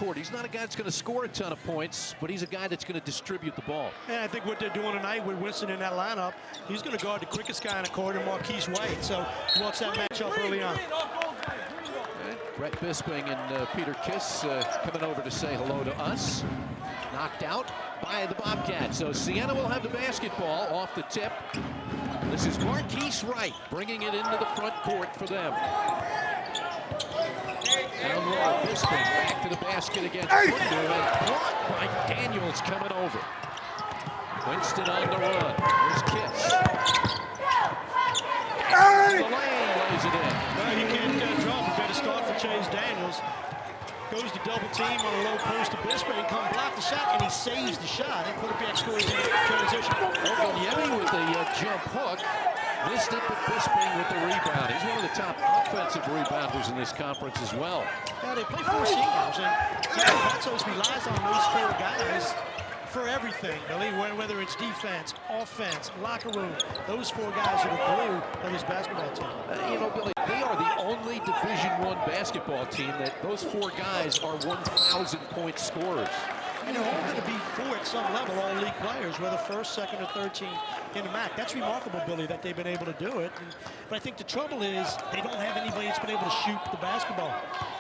court. He's not a guy that's going to score a ton of points, but he's a guy that's going to distribute the ball. And I think what they're doing tonight with Winston in that lineup, he's going to guard the quickest guy in the court, and Marquise White. So he wants that matchup early on. Brett Bisping and Peter Kiss coming over to say hello to us. Knocked out by the Bobcats. So Siena will have the basketball off the tip. This is Marquise Wright bringing it into the front court for them. Down low, Bisping back to the basket against Quinnipiac, and blocked by Daniels coming over. Winston on the run. Here's Kiss. The lane lays it in. Well, he can't drop. He better start for Chase Daniels. Goes to double team on a low post to Bisping, come block the shot, and he saves the shot. And Quinnipiac scores in transition. Yemi with the jump hook. Missed it, but Bisping with the rebound. He's one of the top offensive rebounders in this conference as well. Yeah, they play 4 seniors, and Patzos relies on those 4 guys for everything, Billy, whether it's defense, offense, locker room. Those 4 guys are the glue of this basketball team. You know, Billy, they are the only Division I basketball team that those 4 guys are 1,000-point scorers. And they're all going to be 4 at some level, all league players, whether first, second, or third team in the MAC. That's remarkable, Billy, that they've been able to do it. But I think the trouble is they don't have anybody that's been able to shoot the basketball.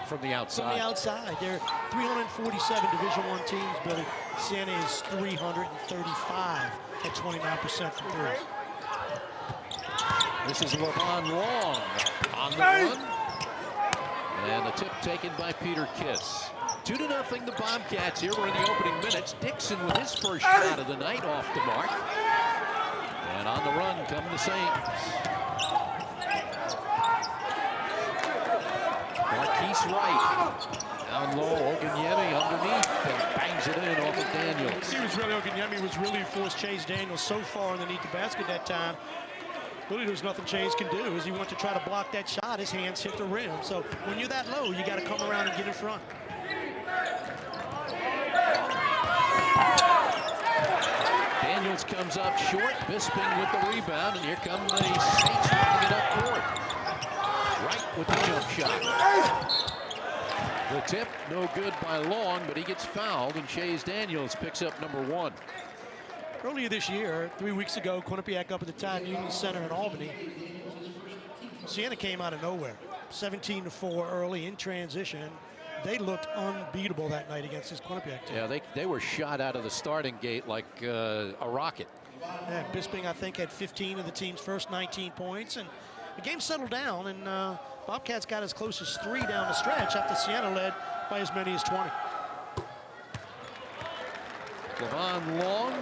From the outside. From the outside. They're 347 Division I teams, Billy. Siena is 335 at 29% from threes. This is Levon Long on the run. And the tip taken by Peter Kiss. 2-0 the Bobcats here. We're in the opening minutes. Dixon with his first shot of the night off the mark. And on the run come the Saints. Marquise Wright. Down low, Ogunyemi underneath and bangs it in off of Daniels. He was really, Ogunyemi was really forced Chase Daniels so far underneath the basket that time. Really, there's nothing Chase can do. As he went to try to block that shot, his hands hit the rim. So when you're that low, you got to come around and get in front. Daniels comes up short, Bisping with the rebound, and here come the Saints running it up court. Right with the jump shot. The tip, no good by Long, but he gets fouled, and Chase Daniels picks up number 1. Earlier this year, 3 weeks ago, Quinnipiac up at the Time Union Center in Albany. Siena came out of nowhere, 17-4 early in transition. They looked unbeatable that night against this Quinnipiac team. Yeah, they were shot out of the starting gate like a rocket. Yeah, Bisping, I think, had 15 of the team's first 19 points, and the game settled down, and Bobcats got as close as 3 down the stretch after Siena led by as many as 20. Levon Long,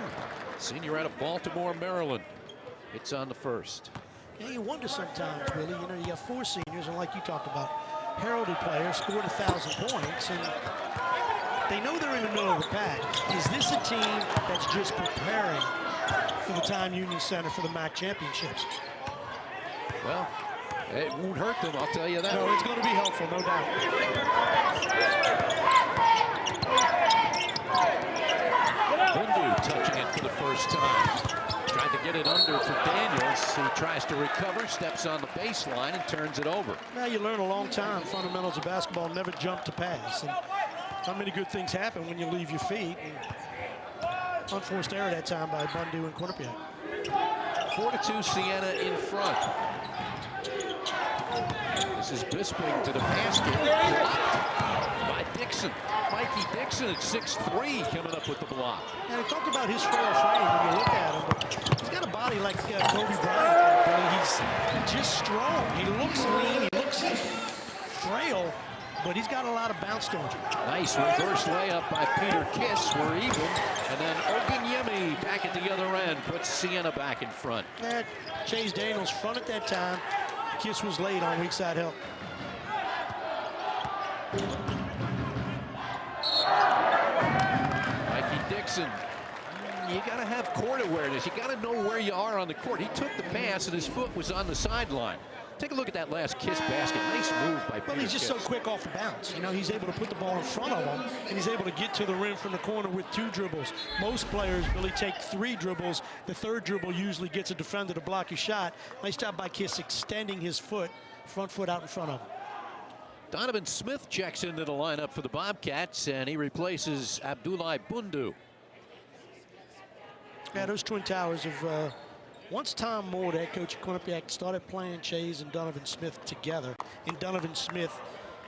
senior out of Baltimore, Maryland. It's on the first. Yeah, you wonder sometimes, Billy, you know, you got 4 seniors, and like you talked about, heralded players scored 1,000 points, and they know they're in the middle of the pack. Is this a team that's just preparing for the Time Union Center for the MAC championships? Well, it won't hurt them, I'll tell you that. No, it's going to be helpful, no doubt. Bundu touching it for the first time. Tried to get it under for Daniels. He tries to recover, steps on the baseline, and turns it over. Now you learn a long time fundamentals of basketball, never jump to pass. And how many good things happen when you leave your feet. And unforced error that time by Bundu and Quinnipiac. 4-2 Siena in front. This is Bisping to the basket. Blocked by Dixon. Mikey Dixon at 6'3", coming up with the block. And I talked about his frail frame when you look at him, but he's got a body like Kobe Bryant. He's just strong. He looks lean. He looks frail, but he's got a lot of bounce to him. Nice reverse layup by Peter Kiss. We're even. And then Ogunyemi back at the other end puts Siena back in front. Chase Daniels front at that time. Kiss was late on weak side help. Mikey Dixon. You got to have court awareness. You got to know where you are on the court. He took the pass and his foot was on the sideline. Take a look at that last Kiss basket. Nice move by Peter. But he's just Kiss. so quick off the bounce. You know, he's able to put the ball in front of him, and he's able to get to the rim from the corner with 2 dribbles. Most players really take 3 dribbles. The 3rd dribble usually gets a defender to block your shot. Nice job by Kiss extending his foot, front foot out in front of him. Donovan Smith checks into the lineup for the Bobcats, and he replaces Abdoulaye Bundu. Yeah, those Twin Towers have, once Tom Moore, the head coach of Quinnipiac, started playing Chase and Donovan Smith together, and Donovan Smith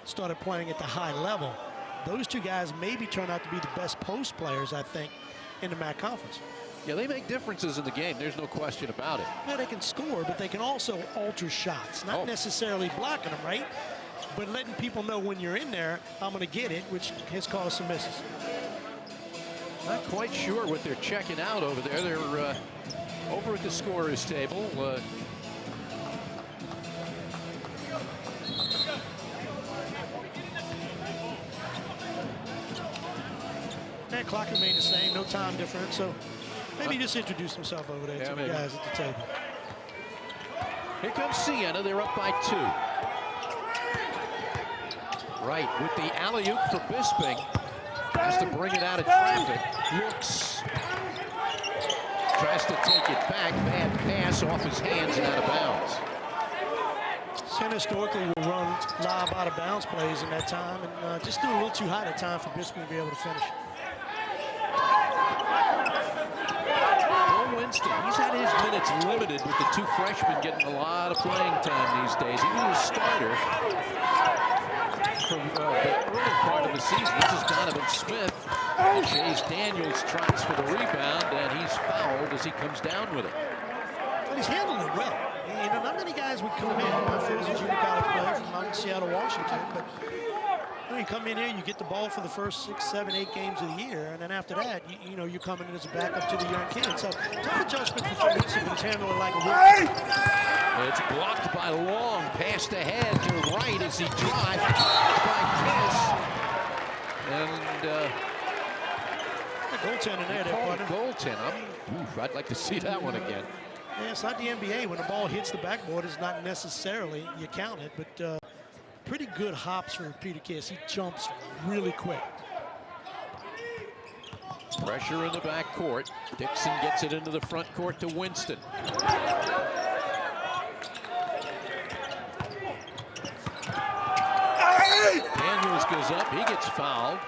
started playing at the high level, those two guys maybe turn out to be the best post players, I think, in the MAC Conference. Yeah, they make differences in the game. There's no question about it. Yeah, they can score, but they can also alter shots. Not necessarily blocking them, right? But letting people know when you're in there, I'm going to get it, which has caused some misses. Not quite sure what they're checking out over there. They're over at the scorer's table. That clock remained the same, no time difference, so maybe just introduce himself over there to the guys at the table. Here comes Siena. They're up by 2. Right, with the alley-oop for Bisping. Has to bring it out of traffic. Looks. Tries to take it back. Bad pass off his hands and out of bounds. Siena historically will run lob out of bounds plays in that time, and just do a little too high that time for Bisping to be able to finish. Winston, he's had his minutes limited with the 2 freshmen getting a lot of playing time these days. He was a starter from the early part of the season. This is Donovan Smith. Chase Daniels tries for the rebound, and he's fouled as he comes down with it. But he's handled it well. You know, not many guys would come in. My father's a junior college player from out in Seattle, Washington, but when you come in here, you get the ball for the first 6, 7, 8 games of the year, and then after that, you know, you're coming in as a backup to the young kid. So tough adjustment for Winston, but he's handling it like a rookie. It's blocked by Long, passed ahead to right as he drives by Kiss. And the goaltender there, partner. Goaltender. I'd like to see that one again. Yeah, it's not the NBA. When the ball hits the backboard, it's not necessarily, you count it, but pretty good hops for Peter Kiss. He jumps really quick. Pressure in the back court. Dixon gets it into the front court to Winston. Daniels goes up. He gets fouled.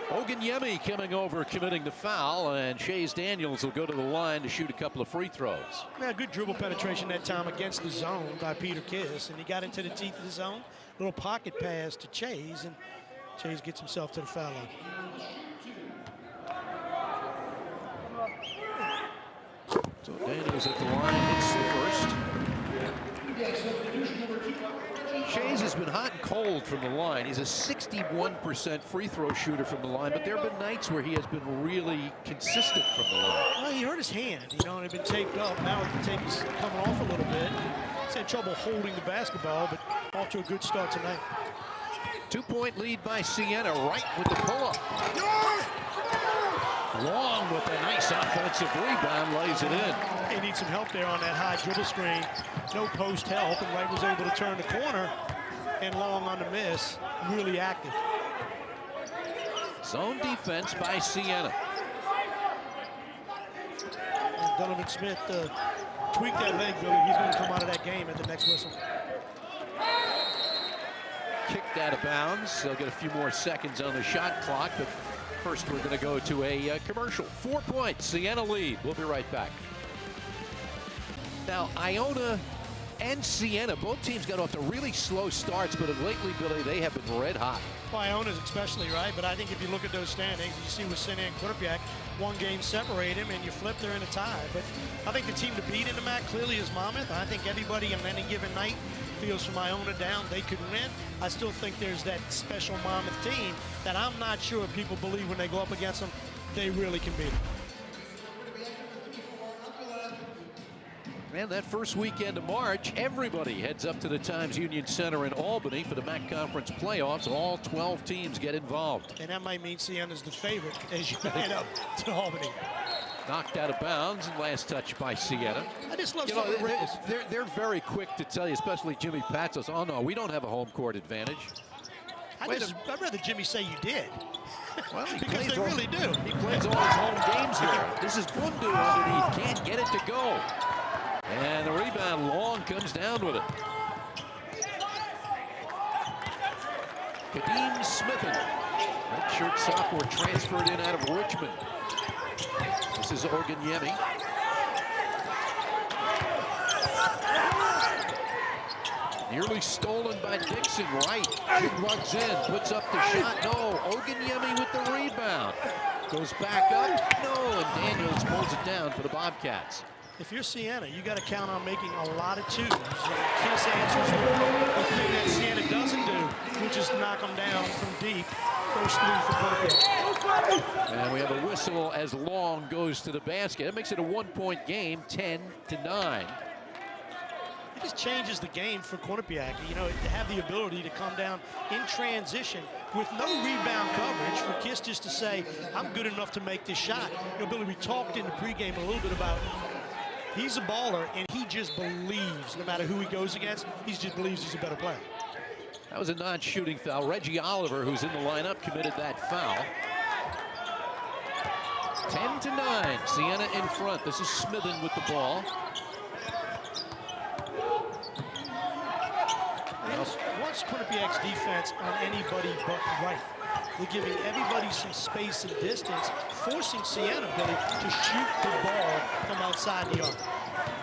Oganyemi coming over, committing the foul, and Chase Daniels will go to the line to shoot a couple of free throws. Yeah, good dribble penetration that time against the zone by Peter Kiss, and he got into the teeth of the zone. Little pocket pass to Chase, and Chase gets himself to the foul line. So Daniels at the line, hits the first. Chase has been hot and cold from the line. He's a 61% free throw shooter from the line, but there have been nights where he has been really consistent from the line. Well, he hurt his hand, you know, and it had been taped up. Now the tape is coming off a little bit. He's had trouble holding the basketball, but off to a good start tonight. 2-point lead by Siena, right with the pull-up. Long with a nice offensive rebound, lays it in. He needs some help there on that high dribble screen. No post help, and Wright was able to turn the corner, and Long on the miss, really active. Zone defense by Siena. And Donovan Smith tweaked that leg, Billy. He's going to come out of that game at the next whistle. Kicked out of bounds. They'll get a few more seconds on the shot clock, but first we're going to go to a commercial. 4 points, Siena lead. We'll be right back. Now, Iona and Siena, both teams got off to really slow starts, but lately, Billy, they have been red hot. Well, Iona's especially, right? But I think if you look at those standings, you see with Siena and Quinnipiac, 1 game separate them, and you flip, they're in a tie. But I think the team to beat in the MAC clearly is Monmouth. I think everybody on any given night feels from Iona down they could win. I still think there's that special Monmouth team that I'm not sure people believe when they go up against them, they really can beat them. And that first weekend of March, everybody heads up to the Times Union Center in Albany for the MAC Conference playoffs. All 12 teams get involved. And that might mean Siena's the favorite as you head up to Albany. Knocked out of bounds and last touch by Siena. I just love they're very quick to tell you, especially Jimmy Patsos. Oh no, we don't have a home court advantage. I'd rather Jimmy say you did. Well, because they really do. He plays all his home games here. This is Bundu underneath. Can't get it to go. And the rebound, Long comes down with it. Kadeem Smithen, redshirt sophomore, transferred in out of Richmond. This is Oganyemi. Nearly stolen by Dixon. Right, runs in, puts up the shot. No, Oganyemi with the rebound. Goes back up, no, and Daniels pulls it down for the Bobcats. If you're Siena, you got to count on making a lot of twos. Kiss answers the thing that Siena doesn't do, which is knock them down from deep. First three for Quinnipiac. And we have a whistle as Long goes to the basket. It makes it a 1-point game, 10-9. It just changes the game for Quinnipiac. You know, to have the ability to come down in transition with no rebound coverage for Kiss just to say, I'm good enough to make this shot. You know, Billy, we talked in the pregame a little bit about he's a baller, and he just believes no matter who he goes against, he just believes he's a better player. That was a non-shooting foul. Reggie Oliver, who's in the lineup, committed that foul. 10-9, Siena in front. This is Smithen with the ball. Once Quinnipiac's defense on anybody but right, they're giving everybody some space and distance, forcing Siena, Billy, to shoot the ball from outside the arc.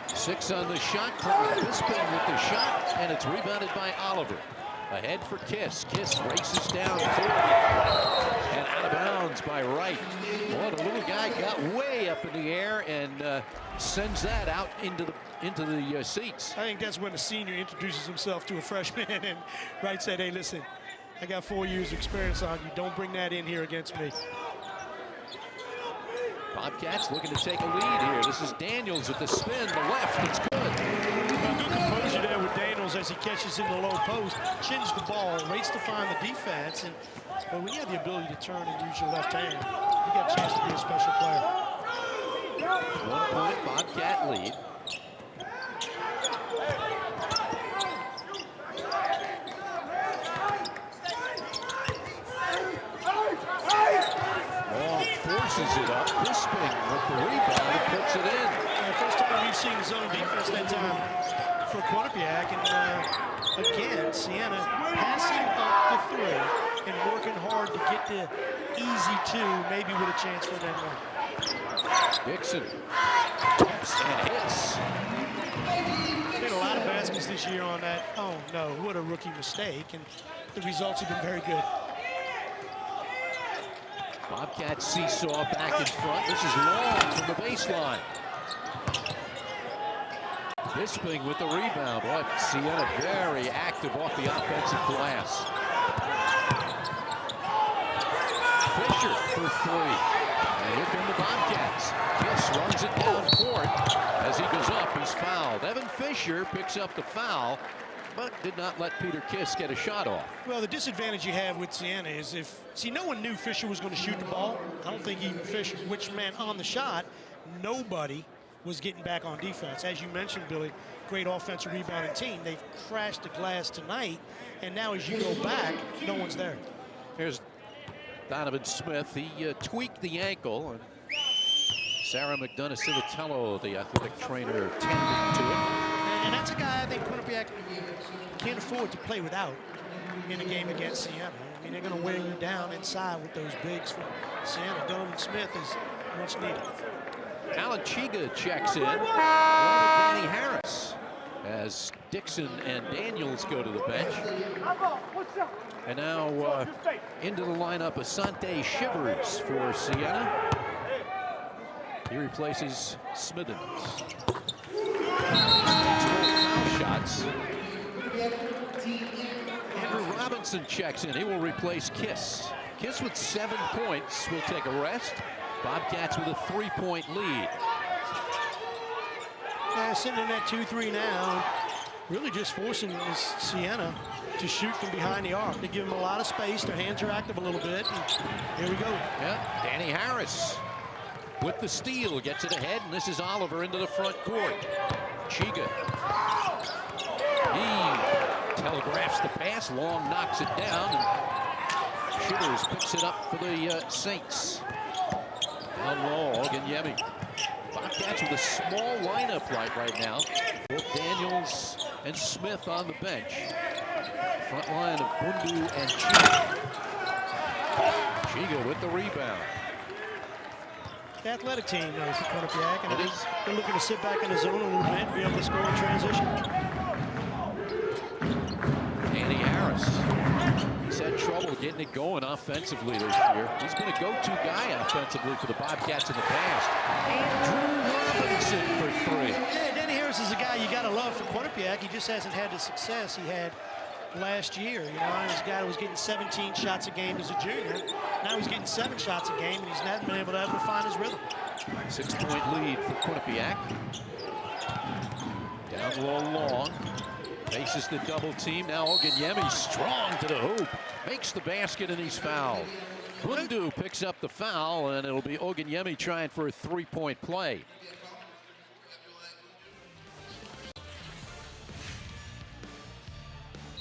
6 on the shot clock. Bisping with the shot, and it's rebounded by Oliver. Ahead for Kiss. Kiss races down court, and out of bounds by Wright. Boy, the little guy got way up in the air and sends that out into the seats. I think that's when a senior introduces himself to a freshman, and Wright said, hey, listen, I got 4 years of experience on you. Don't bring that in here against me. Bobcats looking to take a lead here. This is Daniels with the spin, the left, it's good. Well, good composure there with Daniels as he catches in the low post, chins the ball, waits to find the defense, and when you have the ability to turn and use your left hand, you got a chance to be a special player. 1 point Bobcat lead. Forces it up. Bisping with the rebound and puts it in. First time we've seen zone defense that time for Quinnipiac. And again, Siena passing up the 3 and working hard to get the easy 2, maybe with a chance for that one. Dixon taps and hits. Made a lot of baskets this year on that. Oh no, what a rookie mistake. And the results have been very good. Bobcats seesaw back in front. This is Long from the baseline. Bisping with the rebound. Boy, Siena very active off the offensive glass. Fisher for 3. And here come the Bobcats. Kiss runs it down court. As he goes up, he's fouled. Evan Fisher picks up the foul, but did not let Peter Kiss get a shot off. Well, the disadvantage you have with Siena is no one knew Fisher was going to shoot the ball. I don't think even Fisher, which meant on the shot, nobody was getting back on defense. As you mentioned, Billy, great offensive rebounding team. They've crashed the glass tonight, and now as you go back, no one's there. Here's Donovan Smith. He tweaked the ankle, and Sarah McDonough-Civitello, the athletic trainer, tended to it. And that's a guy I think Quinnipiac can't afford to play without in a game against Siena. I mean, they're going to wear you down inside with those bigs from Siena. Donovan Smith is much needed. Alan Chiga checks in, along with Danny Harris, as Dixon and Daniels go to the bench. And now into the lineup, Asante Shivers for Siena. He replaces Smithens. Foul shots. Andrew Robinson checks in. He will replace Kiss. Kiss with 7 points will take a rest. Bobcats with a 3-point lead. Sitting in that 2-3 now, really just forcing Siena to shoot from behind the arc. They give them a lot of space. Their hands are active a little bit. And here we go. Yeah, Danny Harris with the steal, gets it ahead, and this is Oliver into the front court. Chiga. He telegraphs the pass. Long knocks it down, and Shivers picks it up for the Saints. Down low, Oganyemi. Bobcats with a small lineup right now. Both Daniels and Smith on the bench. Front line of Bundu and Chiga. Chiga with the rebound. The athletic team knows for Quinnipiac, and they're looking to sit back in the zone a little bit and be able to score in transition. Andy Harris. He's had trouble getting it going offensively this year. He's been a go-to guy offensively for the Bobcats in the past. Andrew Robinson for three. Yeah, Danny Harris is a guy you got to love for Quinnipiac. He just hasn't had the success he had last year. You know, he was a guy who was getting 17 shots a game as a junior. Now he's getting 7 shots a game, and he's not been able to ever find his rhythm. 6-point lead for Quinnipiac. Down low long. Faces the double team. Now Oganyemi strong to the hoop. Makes the basket, and he's fouled. Bundu picks up the foul, and it'll be Oganyemi trying for a 3-point play.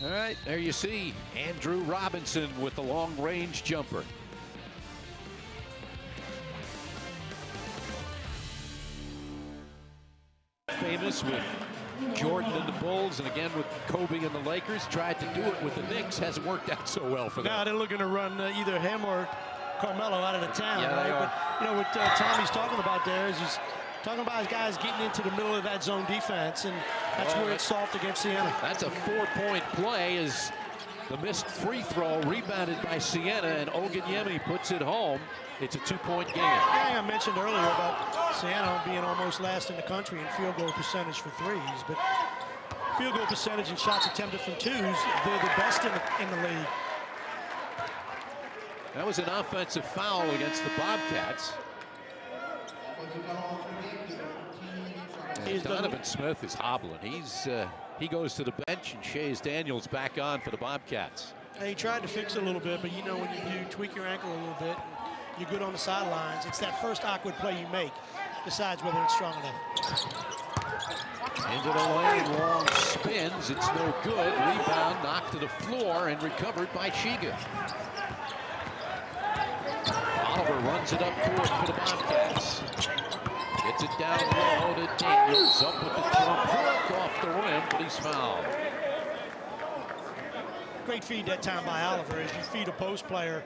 All right, there you see Andrew Robinson with the long-range jumper. Famous with Jordan and the Bulls, and again with Kobe and the Lakers. Tried to do it with the Knicks. Hasn't worked out so well for them. Now they're looking to run either him or Carmelo out of the town. Yeah, right? they are. But, you know, what Tommy's talking about there is he's talking about his guys getting into the middle of that zone defense, and that's where it's soft against Siena. That's a 4-point play as the missed free throw rebounded by Siena, and Oganyemi puts it home. It's a 2-point game. Yeah, I mentioned earlier about Siena being almost last in the country in field goal percentage for threes, but field goal percentage and shots attempted from twos, they're the best in the league. That was an offensive foul against the Bobcats. Donovan Smith is hobbling. He goes to the bench, and Shays Daniels back on for the Bobcats. He tried to fix it a little bit, but you know when you do tweak your ankle a little bit, you're good on the sidelines. It's that first awkward play you make, decides whether it's strong enough. Into the lane, long spins. It's no good. Rebound knocked to the floor and recovered by Chiga. Oliver runs it up court for the Bobcats. Gets it down low to Daniels. Up with the jump hook off the rim, but he's fouled. Great feed that time by Oliver as you feed a post player.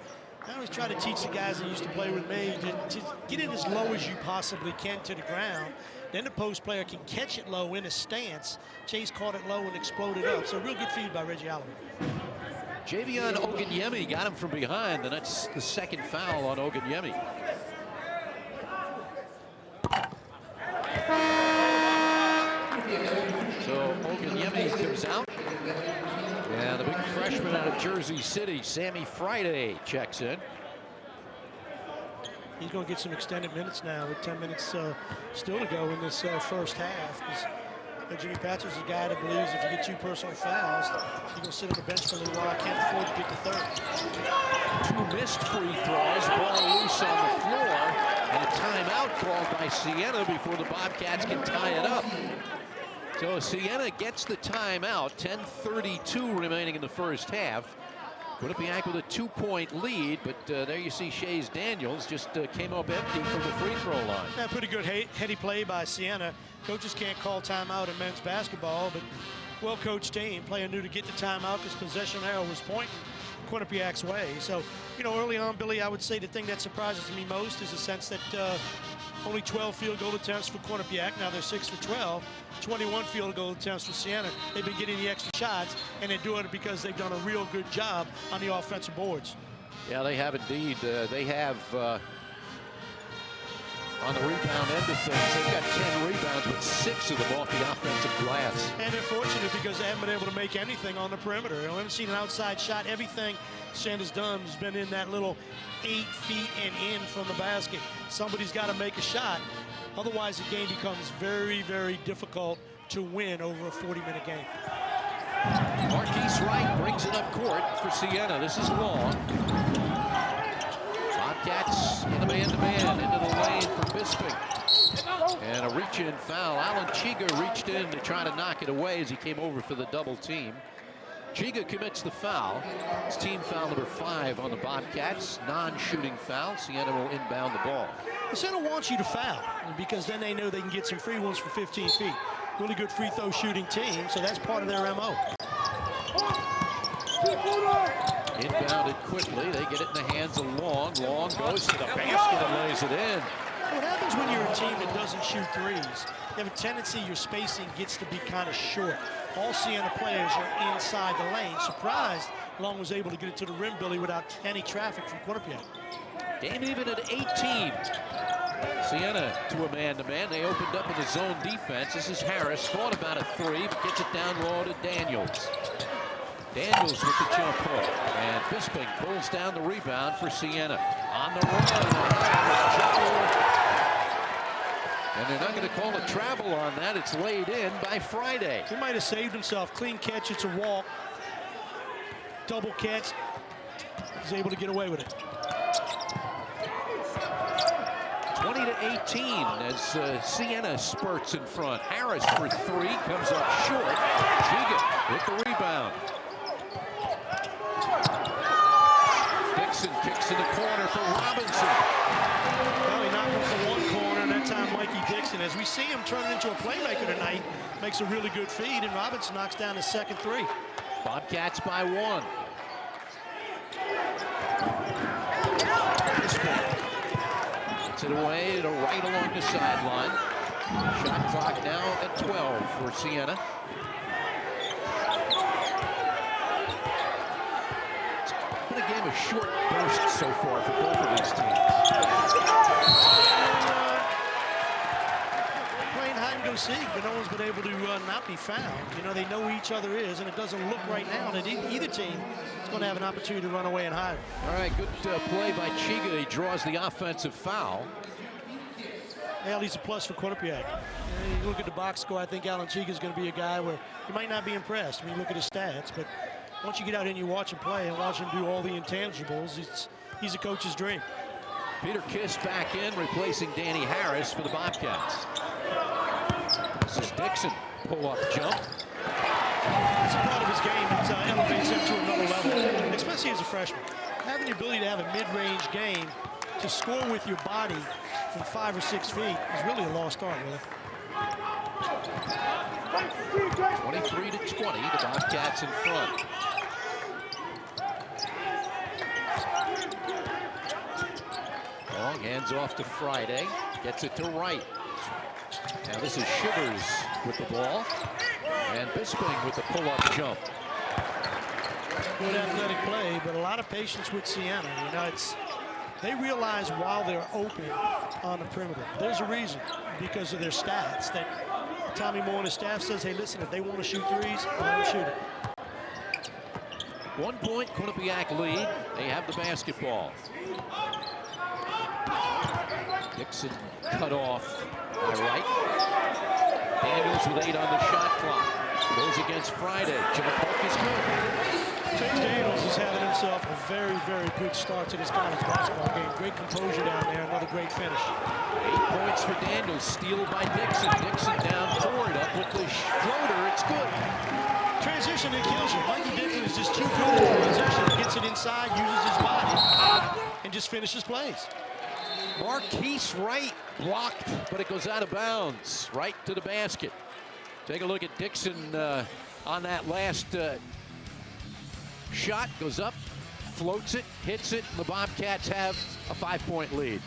I always try to teach the guys that used to play with me to get it as low as you possibly can to the ground. Then the post player can catch it low in a stance. Chase caught it low and exploded up. So real good feed by Reggie Oliver. Javion Oganyemi got him from behind, and that's the second foul on Oganyemi. So Oganyemi comes out. And the big freshman out of Jersey City, Sammy Friday, checks in. He's going to get some extended minutes now with 10 minutes still to go in this first half. Jimmy Patcher's a guy that believes if you get 2 personal fouls, you're going to sit on the bench for a little while. Can't afford to get the third. 2 missed free throws, ball loose on the floor, and a timeout called by Siena before the Bobcats can tie it up. So Siena gets the timeout, 10:32 remaining in the first half. Quinnipiac with a 2-point lead, but there you see Shays Daniels just came up empty from the free throw line. Yeah, pretty good heady play by Siena. Coaches can't call timeout in men's basketball, but well-coached team. Player knew to get the timeout because possession arrow was pointing Quinnipiac's way. So, you know, early on, Billy, I would say the thing that surprises me most is the sense that only 12 field goal attempts for Quinnipiac. Now they're 6 for 12. 21 field goal attempts for Siena. They've been getting the extra shots, and they're doing it because they've done a real good job on the offensive boards. Yeah, they have indeed. They have, on the rebound end of things, they've got 10 rebounds, but 6 of them off the offensive glass. And they're fortunate because they haven't been able to make anything on the perimeter. I haven't seen an outside shot. Everything Siena's done has been in that little 8 feet and in from the basket. Somebody's got to make a shot. Otherwise, the game becomes very, very difficult to win over a 40-minute game. Marquise Wright brings it up court for Siena. This is long. Bobcats in the man-to-man into the lane for Bisping. And a reach-in foul. Alan Chiga reached in to try to knock it away as he came over for the double team. Chiga commits the foul. It's team foul number 5 on the Bobcats. Non-shooting foul. Siena will inbound the ball. Siena wants you to foul because then they know they can get some free ones from 15 feet. Really good free throw shooting team, so that's part of their MO. Inbounded quickly. They get it in the hands of Long. Long goes to the basket and lays it in. What happens when you're a team that doesn't shoot threes? You have a tendency your spacing gets to be kind of short. All Siena players are inside the lane. Surprised Long was able to get it to the rim, Billy, without any traffic from Quinnipiac. Game even at 18. Siena to a man-to-man. They opened up in the zone defense. This is Harris. Thought about a three, but gets it down low to Daniels. Daniels with the jump hook. And Bisping pulls down the rebound for Siena. On the run. And they're not going to call a travel on that. It's laid in by Friday. He might have saved himself. Clean catch. It's a walk. Double catch. He's able to get away with it. 20-18 as Siena spurts in front. Harris for three, comes up short. Giga with the rebound. Dixon kicks in the corner for Robinson. Well, he knocked him for one corner, and that time Mikey Dixon, as we see him turn into a playmaker tonight, makes a really good feed, and Robinson knocks down his second three. Bobcats by one. Gets it away to right along the sideline. Shot clock now at 12 for Siena. It's been a game of short bursts so far for both of these teams. Playing hide and go seek, but no one's been able to not be found. You know, they know who each other is, and it doesn't look right now that either team is going to have an opportunity to run away and hide. All right, good play by Chiga. He draws the offensive foul. Well, he's a plus for Quinnipiac. You look at the box score, I think Alan Chiga is going to be a guy where you might not be impressed when you look at his stats, but once you get out and you watch him play and watch him do all the intangibles, he's a coach's dream. Peter Kiss back in, replacing Danny Harris for the Bobcats. This is Dixon, pull-up jump. It's a part of his game that elevates him to another level, especially as a freshman. Having the ability to have a mid-range game to score with your body from 5 or 6 feet is really a lost art, really. 23-20, the Bobcats in front. Long hands off to Friday, gets it to Wright. Now this is Shivers with the ball, and Bisping with the pull-up jump. Good athletic play, but a lot of patience with Siena. You know, they realize while they're open on the perimeter, there's a reason because of their stats that Tommy Moore and his staff says, hey, listen, if they want to shoot threes, let them shoot it. 1 point, Quinnipiac lead. They have the basketball. Dixon cut off by Wright. Daniels with 8 on the shot clock. Goes against Friday. Jump hook is good. Chase Daniels is having himself a very, very good start to this college basketball game. Great composure down there, another great finish. 8 points for Daniels, steal by Dixon. Dixon down court, up with the floater, it's good. Transition, it kills you. Mikey Dixon is just too good at transition. He gets it inside, uses his body, and just finishes plays. Marquise Wright blocked, but it goes out of bounds, right to the basket. Take a look at Dixon on that last shot, goes up, floats it, hits it, and the Bobcats have a 5-point lead.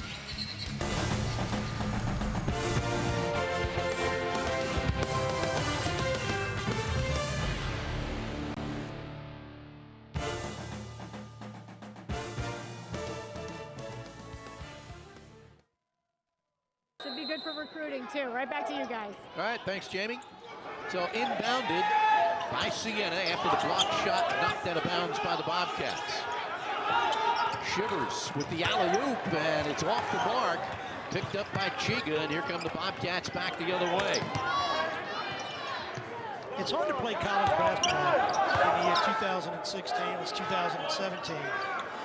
Should be good for recruiting too. Right back to you guys. All right, thanks, Jamie. So inbounded by Siena after the block shot knocked out of bounds by the Bobcats. Shivers with the alley-oop, and it's off the mark. Picked up by Chiga, and here come the Bobcats back the other way. It's hard to play college basketball in the year 2016, it's 2017,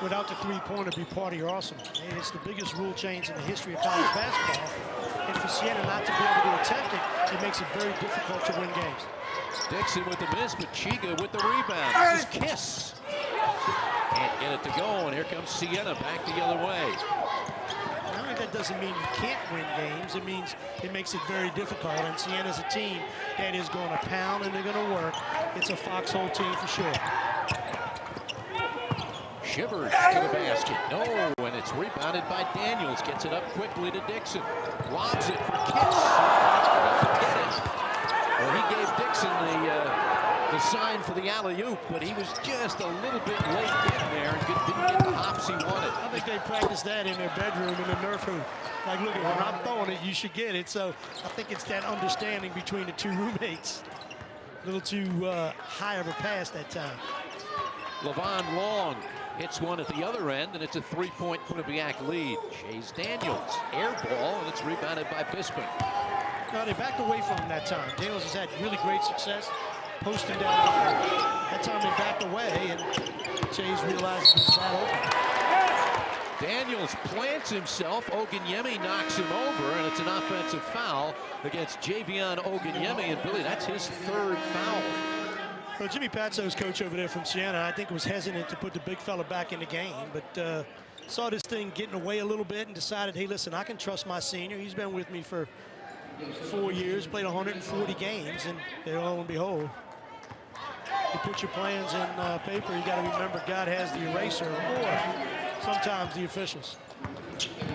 without the three-pointer be part of your arsenal. It's the biggest rule change in the history of college basketball. And for Siena not to be able to attempt it, it makes it very difficult to win games. Dixon with the miss, but Chiga with the rebound. This is Kiss. Can't get it to go, and here comes Siena back the other way. Now, that doesn't mean you can't win games. It means it makes it very difficult. And Siena's a team that is going to pound and they're going to work. It's a foxhole team for sure. Shivers to the basket. No, and it's rebounded by Daniels. Gets it up quickly to Dixon. Lobs it for Kiss. Get it. Well, he gave Dixon the sign for the alley-oop, but he was just a little bit late in there and didn't get the hops he wanted. I think they practiced that in their bedroom in the Nerf hoop. Like, look, when I'm throwing it, you should get it. So I think it's that understanding between the two roommates. A little too high of a pass that time. Levon Long hits one at the other end, and it's a three-point Quinnipiac lead. Chase Daniels, air ball, and it's rebounded by Bisping. No, they backed away from him that time. Daniels has had really great success posting down there. That time they backed away, and Chase realized it was wide open. Daniels plants himself. Oganyemi knocks him over, and it's an offensive foul against Javion Oganyemi. And Billy, that's his third foul. Well, Jimmy Patso's coach over there from Siena, I think, was hesitant to put the big fella back in the game, but saw this thing getting away a little bit and decided, hey, listen, I can trust my senior. He's been with me for 4 years, played 140 games, and lo and behold, you put your plans in paper, you got to remember God has the eraser, or sometimes the officials.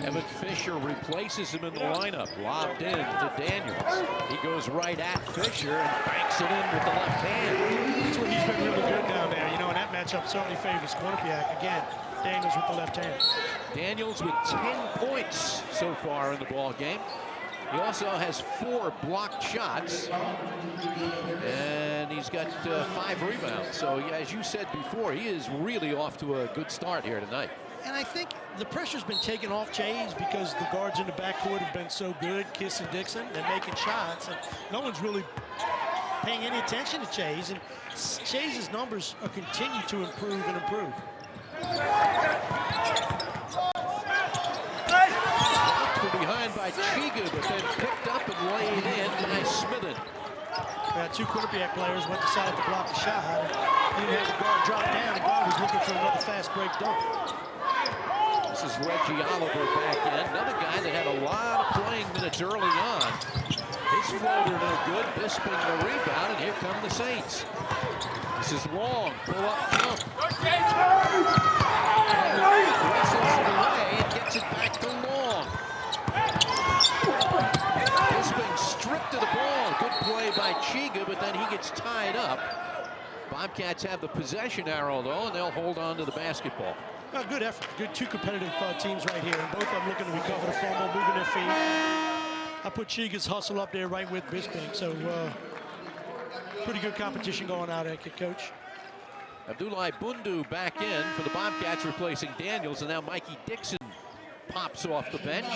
Evan Fisher replaces him in the lineup. Lobbed in to Daniels. He goes right at Fisher and banks it in with the left hand. That's where he's been really good down there, you know, and that matchup certainly favors Quinnipiac. Again, Daniels with the left hand. Daniels with 10 points so far in the ball game. He also has 4 blocked shots, and he's got 5 rebounds. So, yeah, as you said before, he is really off to a good start here tonight. And I think the pressure's been taken off Chase because the guards in the backcourt have been so good, Kiss and Dixon, and making shots, and no one's really paying any attention to Chase, and Chase's numbers continue to improve and improve. From behind by Chiga, but then picked up and laid in by Smithen. Two Quinnipiac players went decided to block the shot. He didn't have the guard drop down. The guard was looking for another fast break dunk. This is Reggie Oliver back in. Another guy that had a lot of playing minutes early on. His floater no good. Bisping the rebound, and here come the Saints. This is Long. Pull up jump. Wrestles it away and gets it back to Long. Bisping stripped of the ball. Good play by Chiga, but then he gets tied up. Bobcats have the possession arrow, though, and they'll hold on to the basketball. Well, good effort. Good two competitive teams right here. And both of them looking to recover the fumble, moving their feet. I put Chiga's hustle up there right with Bisping. So pretty good competition going out there, Coach. Abdoulaye Bundu back in for the Bobcats, replacing Daniels. And now Mikey Dixon pops off the bench.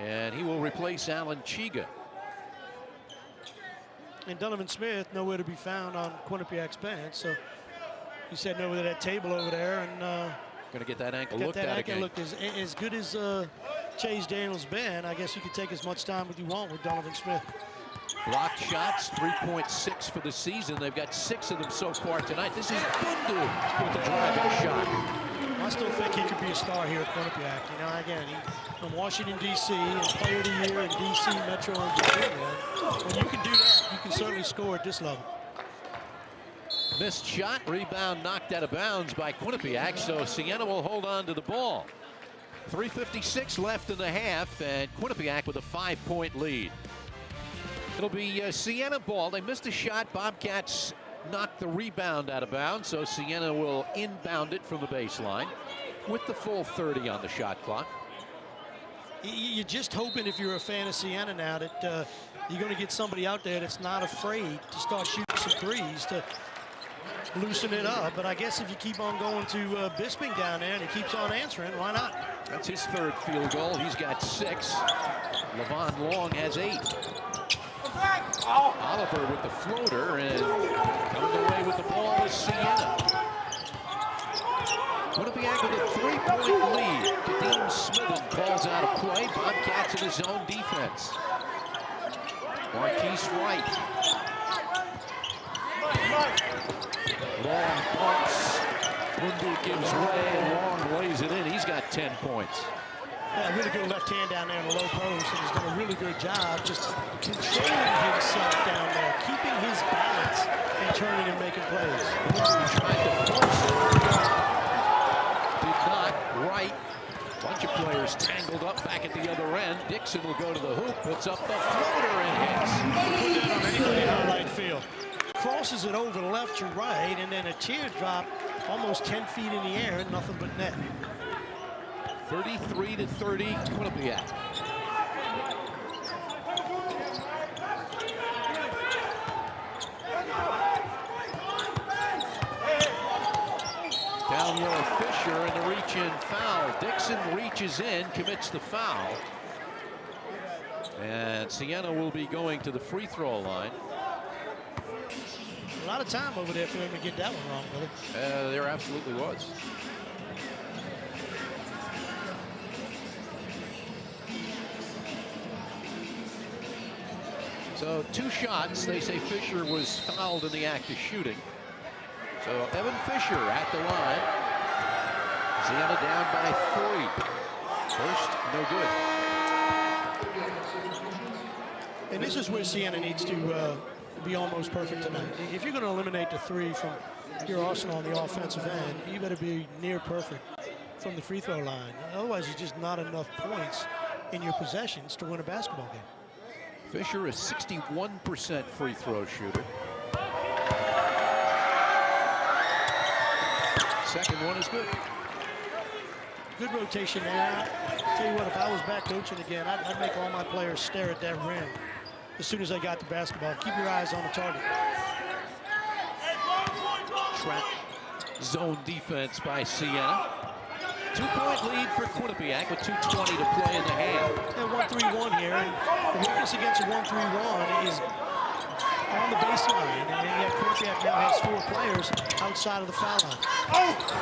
And he will replace Alan Chiga. And Donovan Smith nowhere to be found on Quinnipiac's bench. So he's heading over to that table over there and going to get that ankle looked at again. Looked as good as Chase Daniels been. I guess you could take as much time as you want with Donovan Smith. Blocked shots, 3.6 for the season. They've got 6 of them so far tonight. This is Bundu with the driving shot. I still think he could be a star here at Quinnipiac. You know, again, he's from Washington, D.C., and Player of the Year in D.C. Metro and Virginia. When you can do that, you can certainly score at this level. Missed shot, rebound knocked out of bounds by Quinnipiac, so Siena will hold on to the ball. 3:56 left in the half, and Quinnipiac with a 5-point lead. It'll be Siena ball. They missed a shot. Bobcats knocked the rebound out of bounds, so Siena will inbound it from the baseline with the full 30 on the shot clock. You're just hoping, if you're a fan of Siena now, that you're going to get somebody out there that's not afraid to start shooting some threes to loosen it up. But I guess if you keep on going to Bisping down there and he keeps on answering, why not? That's his 3rd field goal. He's got 6. Levon Long has 8. Oliver with the floater, and coming away with the ball is Siena. Quinnipiac with a 3-point lead. Kadeem Smithen calls out a play. Bobcats in his own defense. Marquise Wright. Long pumps. Bundu gives way, and Long lays it in. He's got 10 points. Yeah, really good left hand down there in the low post, and he's done a really good job just controlling himself down there, keeping his balance and turning and making plays. He tried to force it. did not. Right. Bunch of players tangled up back at the other end. Dixon will go to the hoop, puts up the floater and hits. Put that on anybody in our right field. Crosses it over left to right, and then a teardrop almost 10 feet in the air and nothing but net. 33-30, Quinnipiac. Down low, Fisher, and the reach-in foul. Dixon reaches in, commits the foul. And Siena will be going to the free throw line. A lot of time over there for him to get that one wrong, Billy. There absolutely was. So 2 shots. They say Fisher was fouled in the act of shooting. So Evan Fisher at the line. Siena down by 3. First, no good. And this is where Siena needs to be almost perfect tonight. If you're going to eliminate the 3 from your arsenal on the offensive end, you better be near perfect from the free throw line. Otherwise, there's just not enough points in your possessions to win a basketball game. Fisher is 61% free throw shooter. Second one is good. Good rotation there. Tell you what, if I was back coaching again, I'd make all my players stare at that rim as soon as they got the basketball. Keep your eyes on the target. Trap zone defense by Siena. 2-point lead for Quinnipiac with 2:20 to play in the half. And 1-3-1 here. And the weakness against a 1-3-1 is on the baseline. And yet Quinnipiac now has 4 players outside of the foul line.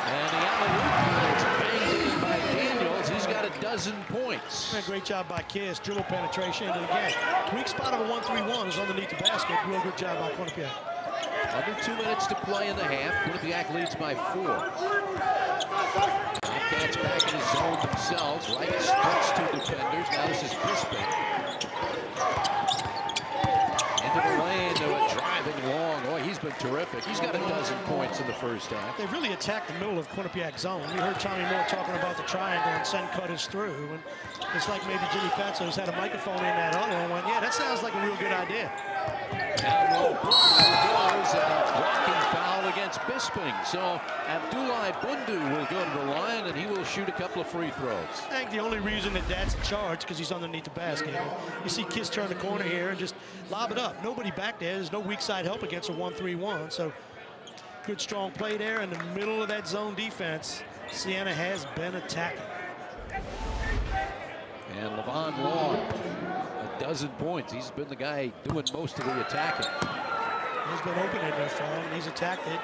And the alley-oop is banged in by Daniels. He's got 12 points. Great job by Kiss, dribble penetration. And again, weak spot of a 1-3-1 is underneath the basket. Real good job by Quinnipiac. Under 2 minutes to play in the half. Quinnipiac leads by 4. Bobcats back in his zone themselves. Right splits 2 defenders. Now this is Bisping. Into the lane, driving long. Oh, he's been terrific. He's got 12 points in the first half. They really attacked the middle of Quinnipiac zone. You heard Tommy Moore talking about the triangle and send cutters through. And it's like maybe Jimmy Petzo's had a microphone in that other one and went, yeah, that sounds like a real good idea. Down low, goes and a blocking foul against Bisping. So Abdullah Bundu will go to the line and he will shoot a couple of free throws. I think the only reason that Dad's in charge because he's underneath the basket. You see Kiss turn the corner here and just lob it up. Nobody back there. There's no weak side help against a 1-3-1. So good strong play there in the middle of that zone defense. Siena has been attacking. And Levon Long, 12 points. He's been the guy doing most of the attacking. He's been open in there for him. He's attacked it.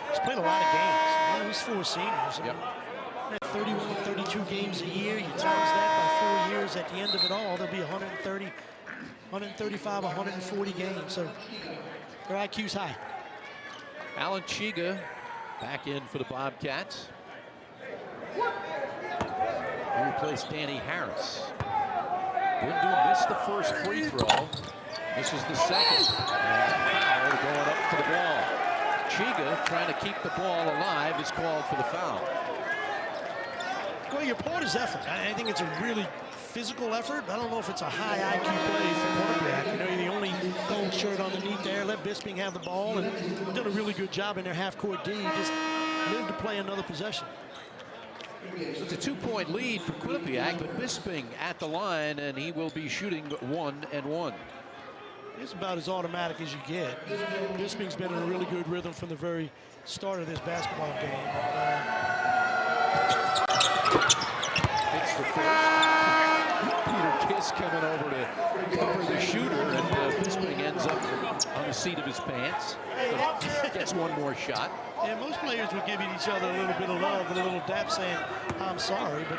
He's played a lot of games. He's 4 seniors. Yep. 31, 32 games a year. You times that by 4 years. At the end of it all, there'll be 130, 135, 140 games. So their IQ's high. Alan Chiga back in for the Bobcats. He replaced Danny Harris. Bundu missed the first free throw. This is the second. And foul going up for the ball. Chiga trying to keep the ball alive is called for the foul. Well, your part is effort. I think it's a really physical effort. I don't know if it's a high IQ play for Quinnipiac. You know, you're the only gold shirt underneath there. Let Bisping have the ball, and they've done a really good job in their half-court D. Just live to play another possession. It's a 2-point lead for Quinnipiac, but Bisping at the line, and he will be shooting 1 and 1. It's about as automatic as you get. Bisping's been in a really good rhythm from the very start of this basketball game. It's the first. Peter Kiss coming over to cover the shooter, and Bisping ends up on the seat of his pants. Gets one more shot. Yeah, most players would give each other a little bit of love and a little dap saying, I'm sorry, but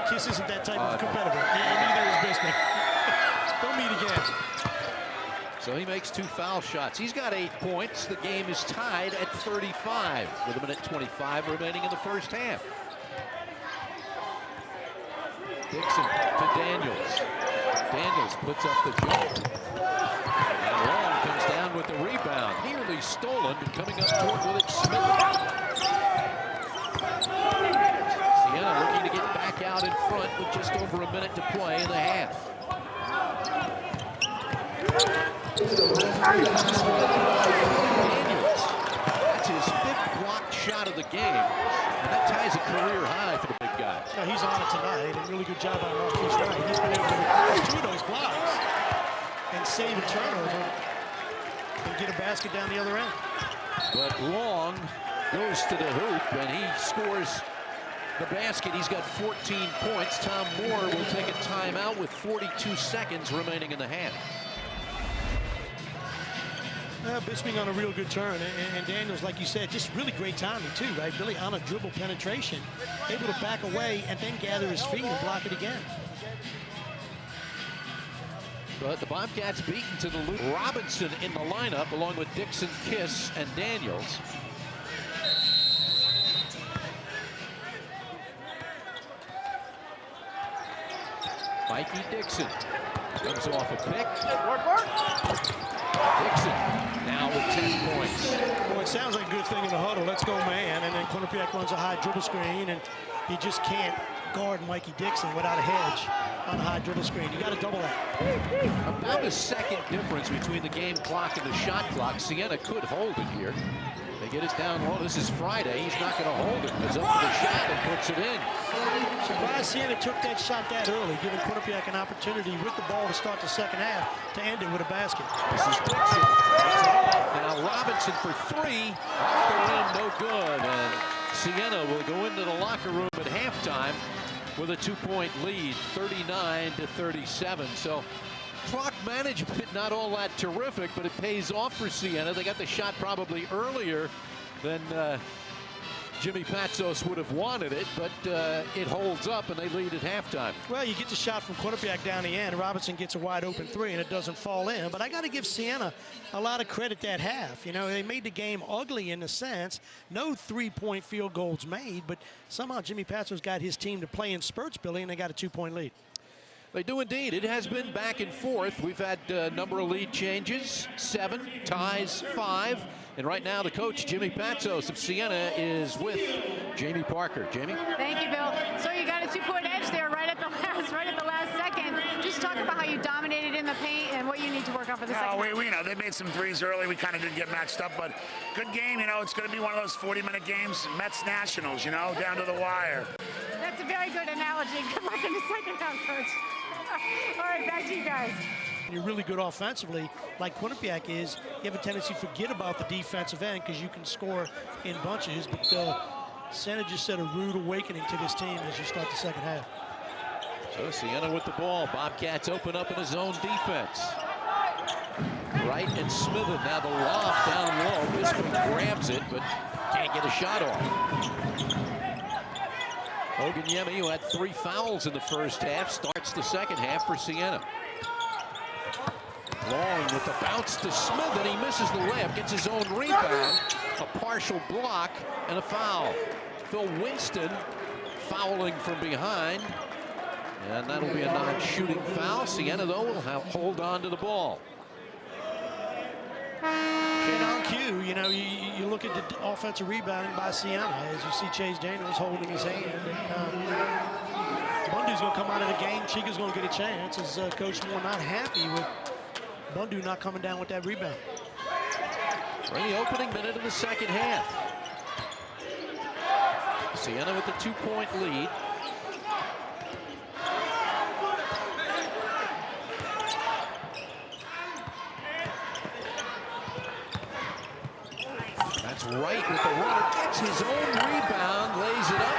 Kiss isn't that type of competitor. Neither is Bisping. Don't meet again. So he makes 2 foul shots. He's got 8 points. The game is tied at 35 with 1:25 remaining in the first half. Dixon to Daniels. Daniels puts up the jump. And Long comes down with the rebound. Nearly stolen, but coming up toward with it, Smith. out in front with just over a minute to play in the half. Daniels, that's his 5th blocked shot of the game, and that ties a career high for the big guy. No, he's on it tonight, and really good job on Marquise Wright. He's been able to recover 2 of those blocks and save a turnover and get a basket down the other end. But Long goes to the hoop, and he scores the basket. He's got 14 points. Tom Moore will take a timeout with 42 seconds remaining in the half. Bisping on a real good turn, and Daniels, like you said, just really great timing too, right? Really on a dribble penetration, able to back away and then gather his feet and block it again. But the Bobcats beaten to the loop. Robinson in the lineup along with Dixon, Kiss, and Daniels. Mikey Dixon comes off a pick. Dixon now with 10 points. Well, it sounds like a good thing in the huddle. Let's go, man. And then Quinnipiac runs a high dribble screen, and he just can't guard Mikey Dixon without a hedge on a high dribble screen. You got to double that. About a second difference between the game clock and the shot clock. Siena could hold it here. They get it down low. This is Friday. He's not going to hold it. Goes up to the shot and puts it in. Surprised Siena took that shot that early, giving Quinnipiac an opportunity with the ball to start the second half to end it with a basket. This is Dixon. Now Robinson for 3. Off the rim, no good. And Siena will go into the locker room at halftime with a 2-point lead, 39-37. So clock management not all that terrific, but it pays off for Siena. They got the shot probably earlier than Jimmy Patsos would have wanted it, but it holds up and they lead at halftime. Well, you get the shot from Quinnipiac down the end. Robinson gets a wide open 3 and it doesn't fall in. But I got to give Siena a lot of credit that half. You know, they made the game ugly in a sense. No 3-point field goals made, but somehow Jimmy Patsos got his team to play in spurts, Billy, and they got a 2-point lead. They do indeed. It has been back and forth. We've had a number of lead changes, 7, ties 5. And right now the coach, Jimmy Patsos of Siena, is with Jamie Parker. Jamie? Thank you, Bill. So you got a 2-point edge there right at the last second. Just talk about how you dominated in the paint and what you need to work on for the second half. We know they made some threes early. We kind of didn't get matched up, but good game. You know, it's going to be one of those 40-minute games, Mets Nationals, you know, down to the wire. That's a very good analogy. Good luck in the second half, Coach. All right, back to you guys. You're really good offensively, like Quinnipiac is. You have a tendency to forget about the defensive end because you can score in bunches. But Siena just said a rude awakening to this team as you start the second half. So Siena with the ball. Bobcats open up in his own defense. Wright and Smithen. Now the lob down low. Bisping grabs it, but can't get a shot off. Oganyemi, who had 3 fouls in the first half, starts the second half for Siena. Long with the bounce to Smith, and he misses the layup, gets his own rebound, a partial block, and a foul. Phil Winston fouling from behind, and that'll be a non-shooting foul. Siena, though, will hold on to the ball. On cue, you know, you look at the offensive rebounding by Siena as you see Chase Daniels holding his hand. And Bundu's going to come out of the game. Chica's going to get a chance as Coach Moore not happy with Bundu not coming down with that rebound. For the opening minute of the second half. Siena with the 2-point lead. That's Wright with the runner, gets his own rebound, lays it up,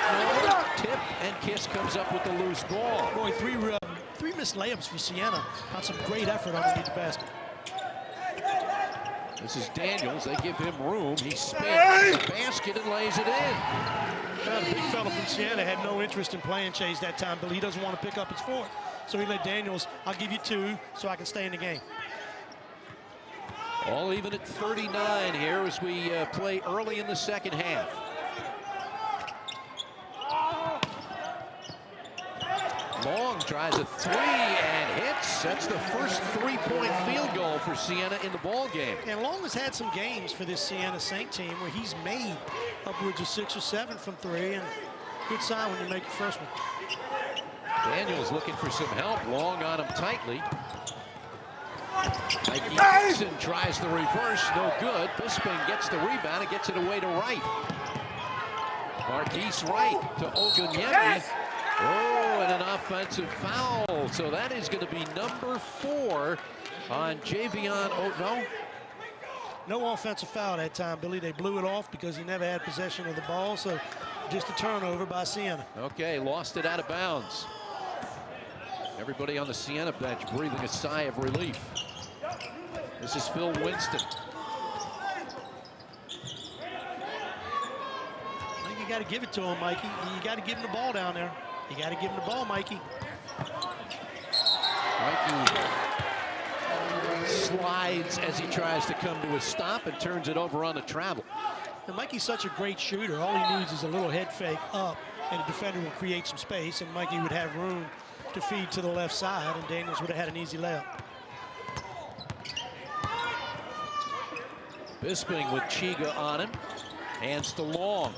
no, tip, and Kiss comes up with the loose ball. Boy, three missed layups for Siena on some great effort underneath the basket. This is Daniels, they give him room, he spins the basket and lays it in. Well, the big fella from Siena had no interest in playing Chase that time, but he doesn't want to pick up his 4th. So he let Daniels, I'll give you 2 so I can stay in the game. All even at 39 here as we play early in the second half. Long tries a 3 and hits. That's the first 3-point field goal for Siena in the ball game. And Long has had some games for this Siena Saint team where he's made upwards of 6 or 7 from 3, and Good sign when you make your first one. Daniels looking for some help. Long on him tightly. Mikey Dixon tries the reverse. No good. Bisping gets the rebound and gets it away to Wright. Marquise Wright to Oguniemi. Oh, and an offensive foul. So that is going to be number 4 on Javion. Oh, no. No offensive foul that time, Billy. They blew it off because he never had possession of the ball. So just a turnover by Siena. Okay, lost it out of bounds. Everybody on the Siena bench breathing a sigh of relief. This is Phil Winston. I think you got to give it to him, Mikey. You got to give him the ball down there. You got to give him the ball, Mikey. Mikey slides as he tries to come to a stop and turns it over on the travel. And Mikey's such a great shooter. All he needs is a little head fake up, and a defender will create some space, and Mikey would have room to feed to the left side, and Daniels would have had an easy layup. Bisping with Chiga on him. Hands to Long.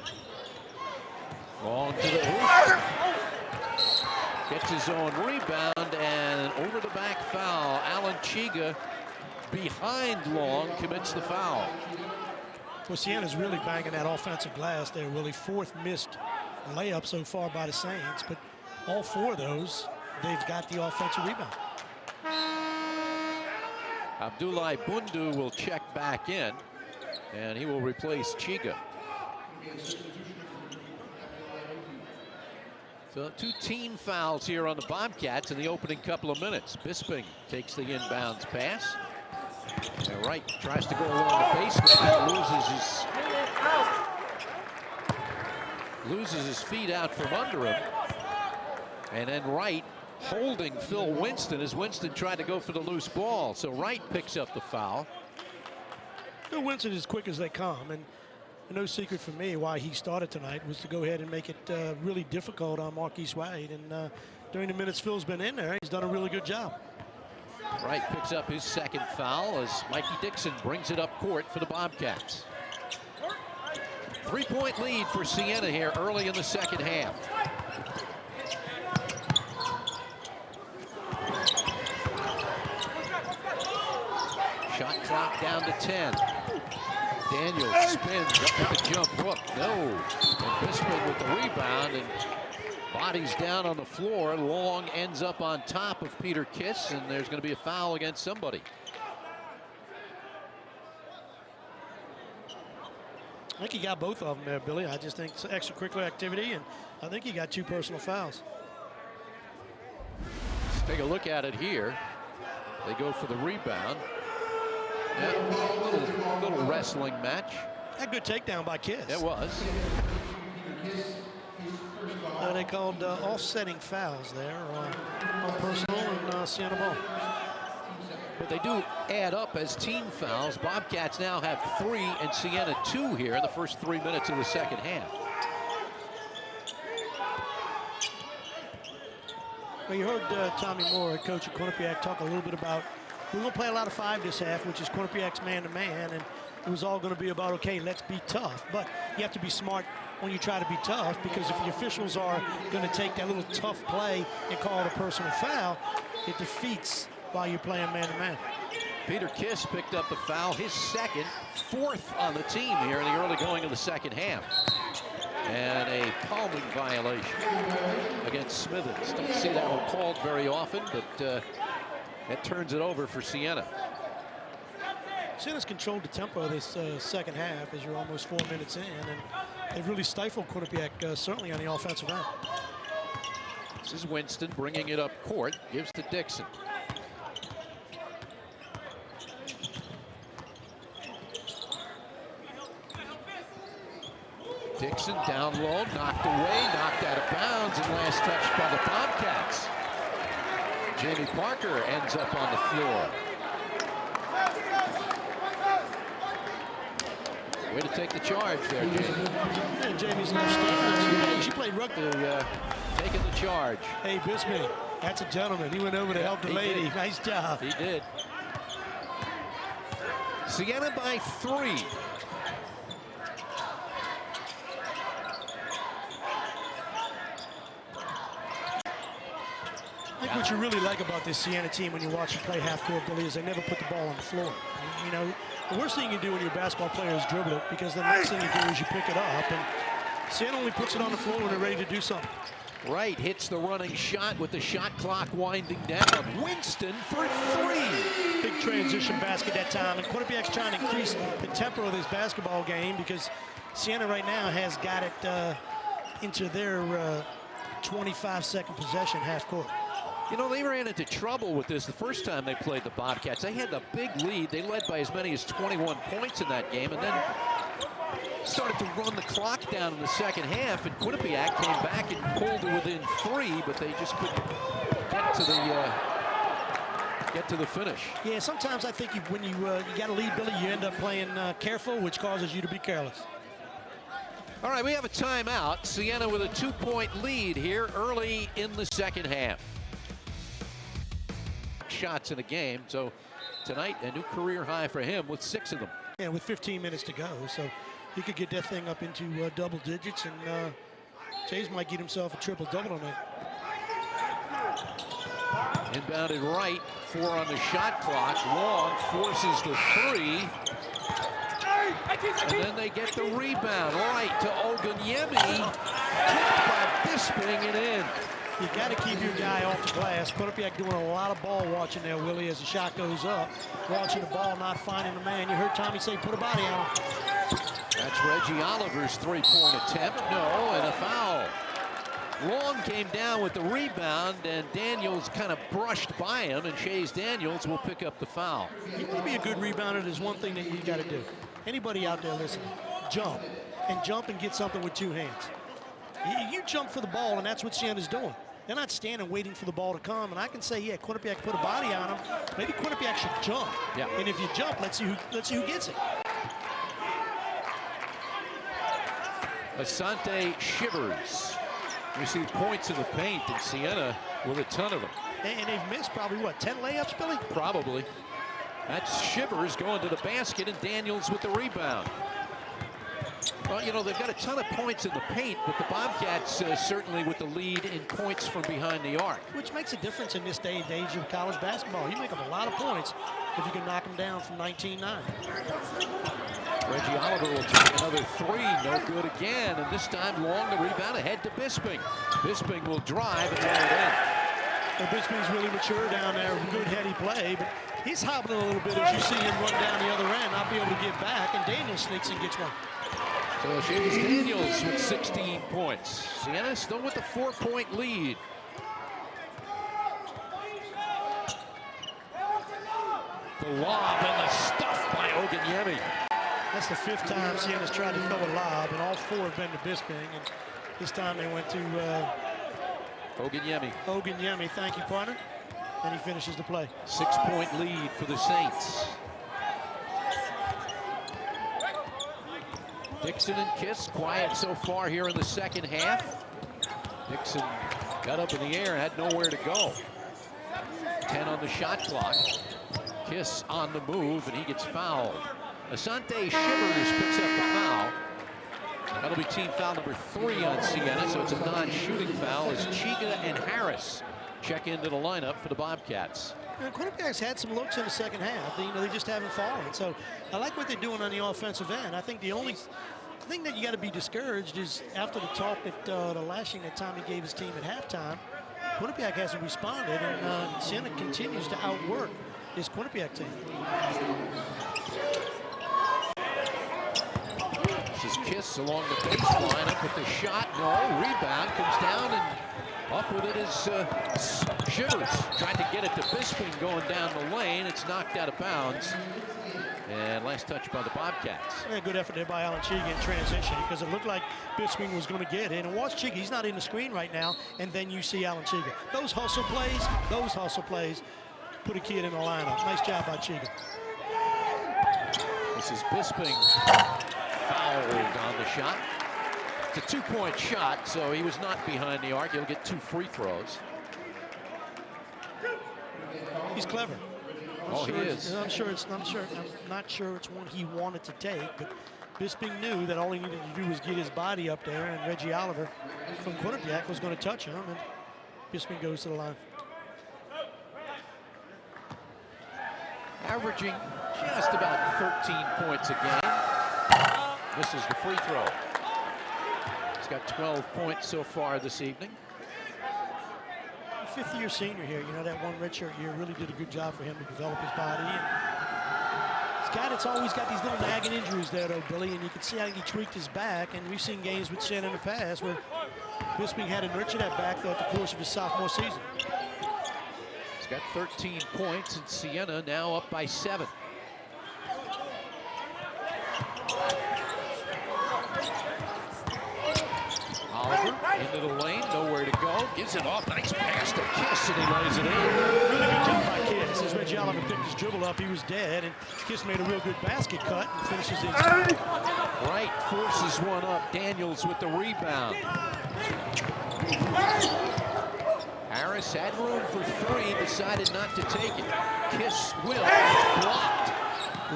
Long to the hoop. Gets his own rebound, and over the back foul. Alan Chiga behind Long commits the foul. Well, Siena's really banging that offensive glass there, Willie. 4th missed layup so far by the Saints, but all 4 of those, they've got the offensive rebound. Abdoulaye Bundu will check back in, and he will replace Chiga. So 2 team fouls here on the Bobcats in the opening couple of minutes. Bisping takes the inbounds pass. And Wright tries to go along the baseline, loses his feet out from under him. And then Wright holding Phil Winston as Winston tried to go for the loose ball. So Wright picks up the foul. Phil Winston is quick as they come, and no secret for me why he started tonight was to go ahead and make it really difficult on Marquise Wright. And during the minutes Phil's been in there, he's done a really good job. Wright picks up his 2nd foul as Mikey Dixon brings it up court for the Bobcats. 3-point lead for Siena here early in the 2nd half. Shot clock down to 10. Daniels spins up with the jump hook. No. And Bisping with the rebound and bodies down on the floor. Long ends up on top of Peter Kiss, and there's going to be a foul against somebody. I think he got both of them there, Billy. I just think it's extracurricular activity, and I think he got 2 personal fouls. Let's take a look at it here. They go for the rebound. Yeah, little wrestling match. A good takedown by Kiss. It was. They called offsetting fouls there on personal and Siena ball. But they do add up as team fouls. Bobcats now have 3 and Siena 2 here in the first 3 minutes of the 2nd half. Well, you heard Tommy Moore, coach of Quinnipiac, talk a little bit about we're going to play a lot of 5 this half, which is Quinnipiac's man-to-man, and it was all going to be about, okay, let's be tough. But you have to be smart when you try to be tough, because if the officials are going to take that little tough play and call it a personal foul, it defeats while you're playing man-to-man. Peter Kiss picked up the foul, his 2nd, 4th on the team here in the early going of the 2nd half. And a palming violation against Smithers. Don't see that one called very often, but that turns it over for Siena. Siena's controlled the tempo of this 2nd half as you're almost 4 minutes in, and they've really stifled Quinnipiac, certainly on the offensive end. This is Winston bringing it up court, gives to Dixon. Dixon down low, knocked away, knocked out of bounds, and last touched by the Bobcats. Jamie Parker ends up on the floor. Way to take the charge there, Jamie. Yeah, Jamie's no standard. She played rugby. Taking the charge. Hey, Bisping, that's a gentleman. He went over to help the lady. Did. Nice job. He did. Siena by 3. I think what you really like about this Siena team when you watch them play half court, Billy, is they never put the ball on the floor. You know, the worst thing you can do when you're a basketball player is dribble it, because the next thing you do is you pick it up, and Siena only puts it on the floor when they're ready to do something. Wright hits the running shot with the shot clock winding down. Winston for three. Big transition basket that time, and Quinnipiac's trying to increase the tempo of this basketball game because Siena right now has got it into their 25-second possession half court. You know, they ran into trouble with this the first time they played the Bobcats. They had a big lead. They led by as many as 21 points in that game, and then started to run the clock down in the second half, and Quinnipiac came back and pulled it within 3, but they just couldn't get to the finish. Yeah, sometimes I think when you got a lead, Billy, you end up playing careful, which causes you to be careless. All right, we have a timeout. Siena with a 2-point lead here early in the second half. Shots in a game, so tonight a new career high for him with 6 of them. Yeah, with 15 minutes to go, so he could get that thing up into double digits, and Jays might get himself a triple-double on that. Inbounded right, 4 on the shot clock. Long forces the 3. And then they get the rebound. Right to Oganyemi. Kicked by Bisping and in. You got to keep your guy off the glass. Quinnipiac doing a lot of ball watching there, Willie, as the shot goes up. Watching the ball, not finding the man. You heard Tommy say, put a body on him. That's Reggie Oliver's 3-point attempt. No, and a foul. Long came down with the rebound, and Daniels kind of brushed by him, and Chase Daniels will pick up the foul. You want to be a good rebounder, there's one thing that you got to do. Anybody out there listening, jump and get something with 2 hands. You jump for the ball, and that's what Siena's doing. They're not standing waiting for the ball to come, and I can say, yeah, Quinnipiac put a body on him. Maybe Quinnipiac should jump. Yeah. And if you jump, let's see who gets it. Asante Shivers. You see points in the paint, and Siena with a ton of them. And they've missed probably, what, 10 layups, Billy? Probably. That's Shivers going to the basket, and Daniels with the rebound. Well, you know, they've got a ton of points in the paint, but the Bobcats certainly with the lead in points from behind the arc. Which makes a difference in this day and age of college basketball. You make up a lot of points if you can knock them down from 19-9. Reggie Oliver will take another 3, no good again, and this time Long the rebound ahead to Bisping. Bisping will drive and lay it in. Well, Bisping's really mature down there, good heady play, but he's hobbling a little bit as you see him run down the other end, not be able to get back, and Daniels sneaks and gets one. So Chase Daniels with 16 points. Siena still with the 4-point lead. The lob and the stuff by Oganyemi. That's the 5th time Siena's tried to throw a lob, and all 4 have been to Bisping, and this time they went to Oganyemi. Oganyemi, thank you, partner. And he finishes the play. 6-point lead for the Saints. Dixon and Kiss quiet so far here in the second half. Dixon got up in the air, had nowhere to go. 10 on the shot clock. Kiss on the move, and he gets fouled. Asante Shivers picks up the foul. That'll be team foul number 3 on Siena, so it's a non-shooting foul as Chiga and Harris check into the lineup for the Bobcats. And Quinnipiac's had some looks in the second half. They just haven't fallen. So I like what they're doing on the offensive end. I think the only thing that you got to be discouraged is after the talk that the lashing that Tommy gave his team at halftime, Quinnipiac hasn't responded, and Siena continues to outwork this Quinnipiac team. This is Kiss along the baseline, up with the shot. No, rebound comes down, and up with it is Shivers. Trying to get it to Bisping going down the lane. It's knocked out of bounds. And last touch by the Bobcats. Yeah, good effort there by Alan Chiga in transition, because it looked like Bisping was going to get it. And watch Chiga, he's not in the screen right now, and then you see Alan Chiga. Those hustle plays put a kid in the lineup. Nice job by Chiga. This is Bisping fouled on the shot. It's a 2-point shot, so he was not behind the arc. He'll get 2 free throws. He's clever. He is. I'm not sure it's one he wanted to take, but Bisping knew that all he needed to do was get his body up there, and Reggie Oliver from Quinnipiac was going to touch him, and Bisping goes to the line. averaging just about 13 points a game. Misses the free throw. He's got 12 points so far this evening. Fifth-year senior here. You know, that one redshirt year really did a good job for him to develop his body. And he's got, it's always got these little nagging injuries there, though, Billy, and you can see how he tweaked his back. And we've seen games with Siena in the past where Bisping had to nurture that back throughout the course of his sophomore season. He's got 13 points, and Siena now up by 7. Oliver into the lane, nowhere to go. Gives it off, nice pass to Kiss, and he lays it in. Really good job by Kiss. As Reggie Oliver picked his dribble up, he was dead, and Kiss made a real good basket cut and finishes inside. Wright forces one up. Daniels with the rebound. Harris had room for 3, decided not to take it. Kiss will, blocked.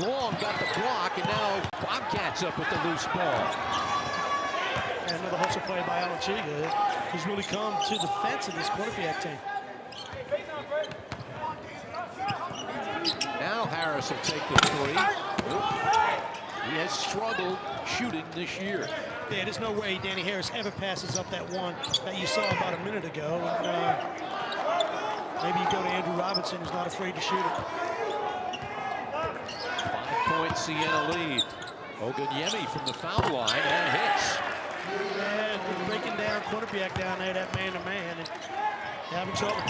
Long got the block, and now Bobcats up with the loose ball. And another hustle play by Alachiga, who's really come to the fence of this Quinnipiac team. Now Harris will take the 3. He has struggled shooting this year. Yeah, there's no way Danny Harris ever passes up that one that you saw about a minute ago. And, maybe you go to Andrew Robinson, who's not afraid to shoot it. 5-point Siena lead. Ogunyemi from the foul line and hits. And breaking down Quinnipiac down there, that man-to-man, and having trouble.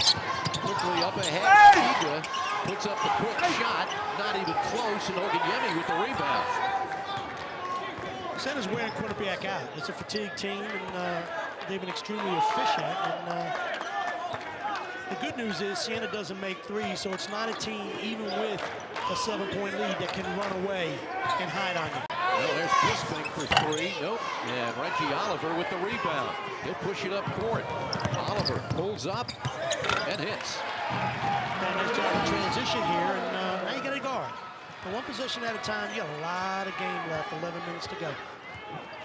Quickly up ahead, Higa puts up the quick shot, not even close, and Ogunyemi with the rebound. Siena's wearing Quinnipiac out. It's a fatigue team, and they've been extremely efficient. And the good news is Siena doesn't make 3s, so it's not a team, even with a 7-point lead, that can run away and hide on you. Well, there's Bisping for 3. Nope. And Reggie Oliver with the rebound. They push it up court. Oliver pulls up and hits. And there's a transition here, and now you got to guard. And one possession at a time, you got a lot of game left, 11 minutes to go.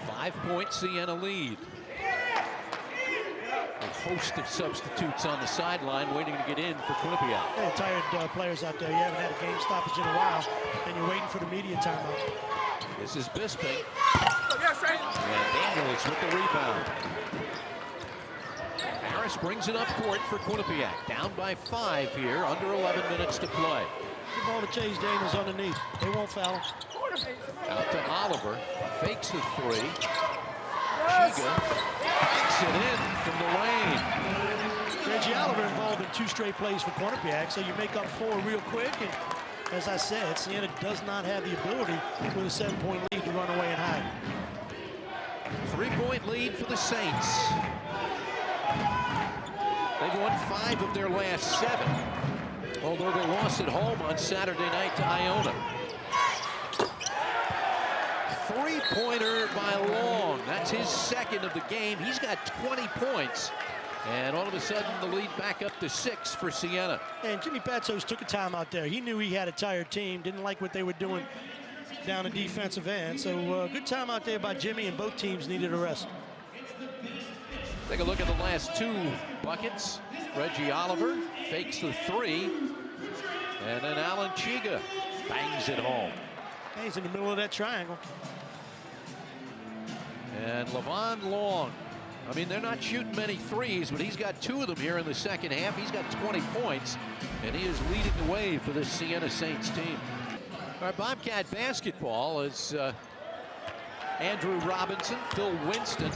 5-point Siena lead. A host of substitutes on the sideline waiting to get in for Quinnipiac. Hey, tired players out there. You haven't had a game stoppage in a while, and you're waiting for the media timeout. This is Bisping. And Daniels with the rebound. Harris brings it up court for Quinnipiac. Down by 5 here, under 11 minutes to play. Good ball to Chase Daniels underneath. They won't foul him. Out to Oliver. Fakes the 3. Chiga banks it in from the lane. Reggie Oliver involved in 2 straight plays for Quinnipiac, so you make up 4 real quick. And as I said, Siena does not have the ability with a 7-point lead to run away and hide. 3-point lead for the Saints. They've won 5 of their last 7, although they lost at home on Saturday night to Iona. 3-pointer by Long. That's his 2nd of the game. He's got 20 points. And all of a sudden, the lead back up to 6 for Siena. And Jimmy Patsos took a time out there. He knew he had a tired team, didn't like what they were doing down the defensive end. So good time out there by Jimmy, and both teams needed a rest. Take a look at the last 2 buckets. Reggie Oliver fakes the 3. And then Alan Chiga bangs it home. He's in the middle of that triangle. And Levon Long. I mean, they're not shooting many 3s, but he's got 2 of them here in the second half. He's got 20 points, and he is leading the way for this Siena Saints team. Our Bobcat basketball is Andrew Robinson, Phil Winston,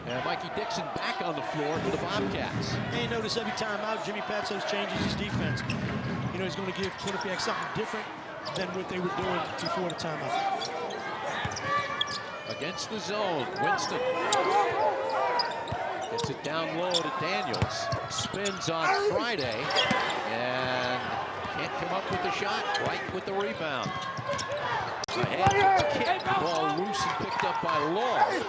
and Mikey Dixon back on the floor for the Bobcats. And you notice every time out, Jimmy Patsos changes his defense. You know, he's going to give Quinnipiac something different than what they were doing before the timeout. Against the zone, Winston gets it down low to Daniels. Spins on Friday and can't come up with the shot. Right with the rebound. Ahead, kick, ball loose and picked up by Long.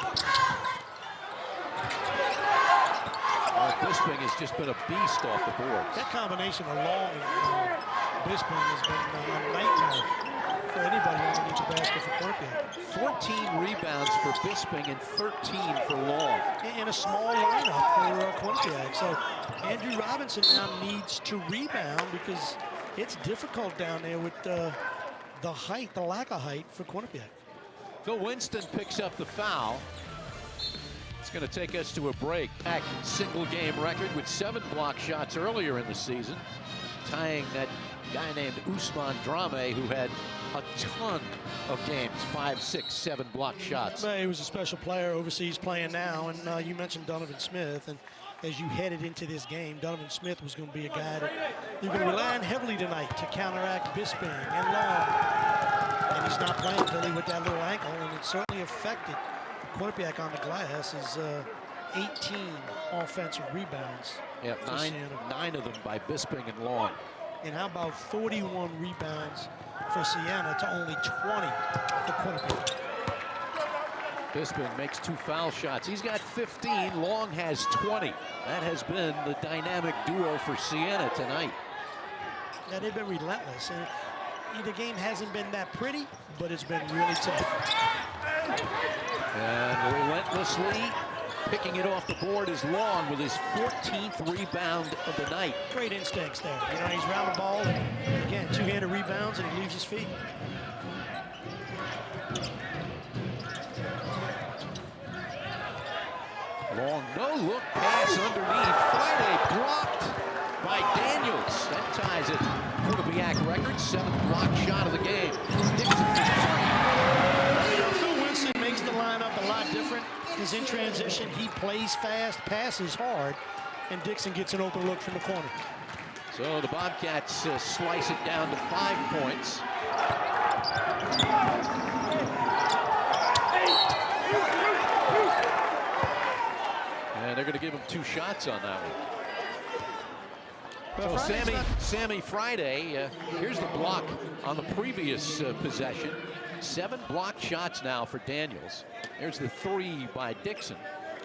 Bisping has just been a beast off the board. That combination of Long and Bisping has been a nightmare for anybody underneath the basket for Quinnipiac. 14 rebounds for Bisping and 13 for Long. In a small lineup for Quinnipiac. So Andrew Robinson now needs to rebound, because it's difficult down there with the height, the lack of height for Quinnipiac. Phil Winston picks up the foul. It's going to take us to a break. Single game record with 7 block shots earlier in the season, tying that guy named Usman Drame, who had a ton of games, 5, 6, 7 block shots. He was a special player overseas playing now, and you mentioned Donovan Smith, and as you headed into this game, Donovan Smith was going to be a guy that you're going to rely on heavily tonight to counteract Bisping and Long. And he's not playing Billy with that little ankle, and it certainly affected Quinnipiac on the glass. Is 18 offensive rebounds. Yeah, 9 of them by Bisping and Long. And how about 41 rebounds for Siena to only 20 for Quinnipiac? Bisping makes 2 foul shots. He's got 15. Long has 20. That has been the dynamic duo for Siena tonight. Yeah, they've been relentless. And the game hasn't been that pretty, but it's been really tough. And relentlessly picking it off the board is Long with his 14th rebound of the night. Great instincts there. You know, he's around the ball, and again, 2-handed rebounds, and he leaves his feet. Long no-look pass underneath. Friday blocked by Daniels. That ties it. Quinnipiac record, 7th block shot of the game. Phil Winston makes the lineup a lot different, because in transition, he plays fast, passes hard, and Dixon gets an open look from the corner. So the Bobcats slice it down to 5 points. And they're going to give him 2 shots on that one. So Sammy Friday, here's the block on the previous possession. 7 block shots now for Daniels. There's the 3 by Dixon.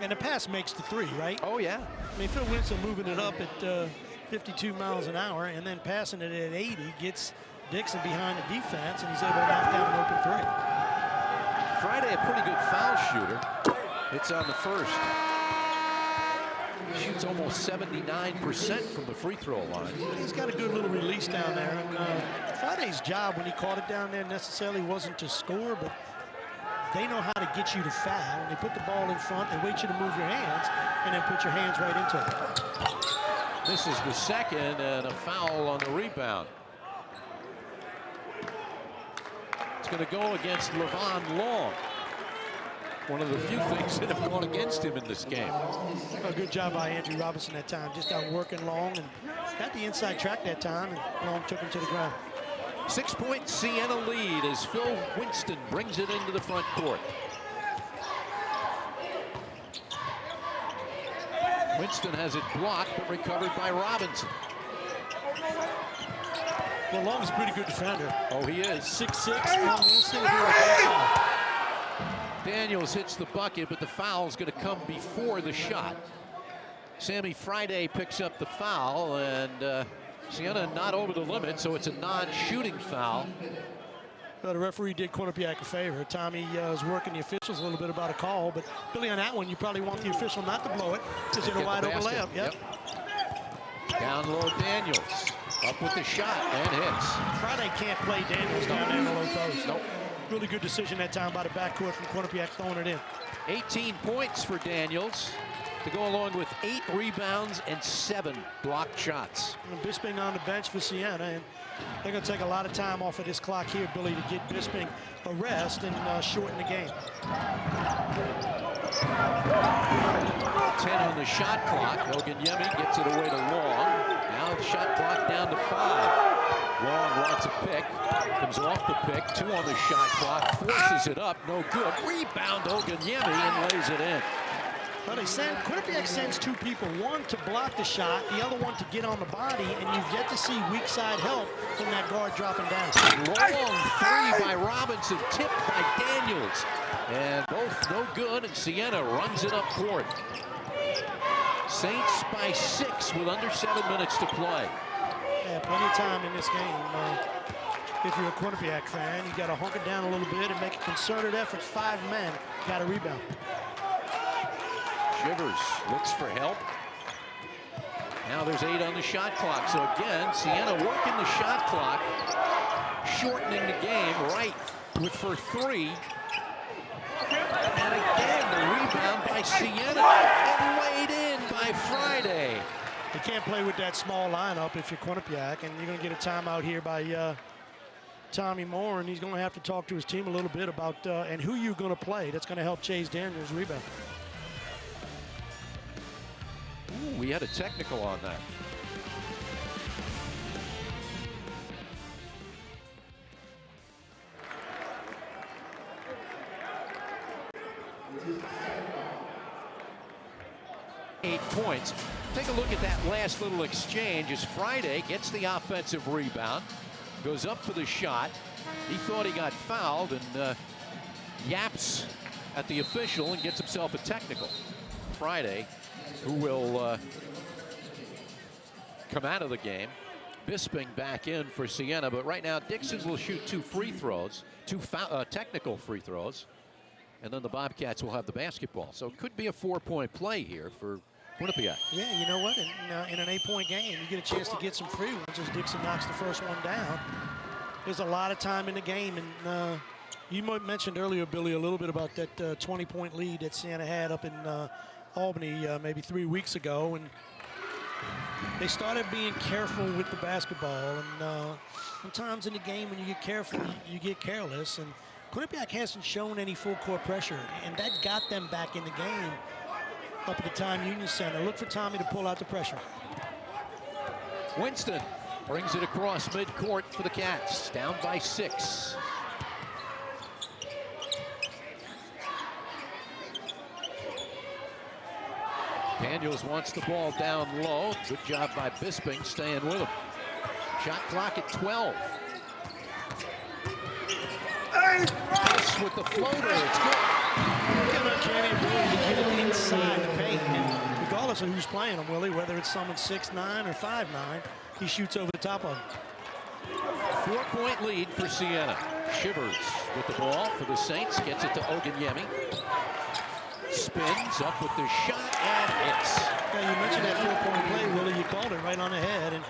And the pass makes the 3, right? Oh, yeah. I mean, Phil Winston moving it up at 52 miles an hour and then passing it at 80 gets Dixon behind the defense, and he's able to knock down an open 3. Friday, a pretty good foul shooter. It's on the first. Shoots almost 79% from the free throw line. He's got a good little release down there. And Friday's job when he caught it down there necessarily wasn't to score, but they know how to get you to foul. And they put the ball in front, they wait you to move your hands, and then put your hands right into it. This is the second, and a foul on the rebound. It's going to go against Levon Long. One of the few things that have gone against him in this game. A good job by Andrew Robinson that time. Just got working Long and got the inside track that time, and Long took him to the ground. 6-point Siena lead as Phil Winston brings it into the front court. Winston has it blocked, but recovered by Robinson. Well, Long is a pretty good defender. Oh, he is. 6'6". Daniels hits the bucket, but the foul is going to come before the shot. Sammy Friday picks up the foul, and Siena not over the limit, so it's a non-shooting foul. Well, the referee did Quinnipiac a favor. Tommy was working the officials a little bit about a call, but Billy, on that one, you probably want the official not to blow it because it's a wide open layup. Yep. Down low, Daniels. Up with the shot, and hits. Friday can't play Daniels down there in the low post. Nope. Really good decision that time by the backcourt from Quinnipiac throwing it in. 18 points for Daniels to go along with 8 rebounds and 7 blocked shots. And Bisping on the bench for Siena, and they're going to take a lot of time off of this clock here, Billy, to get Bisping a rest and shorten the game. 10 on the shot clock. Oganyemi gets it away to Long. Now the shot clock down to 5. Long wants a pick, comes off the pick, 2 on the shot clock, forces it up, no good. Rebound Oganyemi and lays it in. Well, Quinnipiac sends 2 people, one to block the shot, the other one to get on the body, and you've yet to see weak side help from that guard dropping down. Long 3 by Robinson, tipped by Daniels. And both no good, and Siena runs it up court. Saints by 6 with under 7 minutes to play. Yeah, plenty of time in this game. If you're a Quinnipiac fan, you got to hunker down a little bit and make a concerted effort. 5 men got a rebound. Shivers looks for help. Now there's 8 on the shot clock. So again, Siena working the shot clock, shortening the game right for 3. And again, the rebound by Siena and weighed in by Friday. You can't play with that small lineup if you're Quinnipiac, and you're going to get a timeout here by Tommy Moore, and he's going to have to talk to his team a little bit about and who you're going to play. That's going to help Chase Daniels rebound. Ooh, we had a technical on that. Eight points. Take a look at that last little exchange as Friday gets the offensive rebound, goes up for the shot. He thought he got fouled and yaps at the official and gets himself a technical. Friday, who will come out of the game. Bisping back in for Siena, but right now Dixon will shoot 2 free throws, 2 technical free throws, and then the Bobcats will have the basketball. So it could be a 4-point play here for Quinnipiac. Yeah, you know what? In an 8-point game, you get a chance to get some free ones as Dixon knocks the first one down. There's a lot of time in the game, and you mentioned earlier, Billy, a little bit about that 20-point lead that Siena had up in Albany maybe 3 weeks ago, and they started being careful with the basketball. And sometimes in the game, when you get careful, you get careless. And Quinnipiac hasn't shown any full court pressure, and that got them back in the game up at the Time Union Center. Look for Tommy to pull out the pressure. Winston brings it across midcourt for the Cats, down by 6. Daniels wants the ball down low. Good job by Bisping staying with him. Shot clock at 12. This with the floater, it's good. Uncanny ability to get it inside the paint. And regardless of who's playing him, Willie, whether it's someone 6'9" or 5'9", he shoots over the top of him. 4-point lead for Siena. Shivers with the ball for the Saints, gets it to Oganyemi. Spins up with the shot and hits. Yeah, you mentioned that 4-point play, Willie. You called it right on the head, and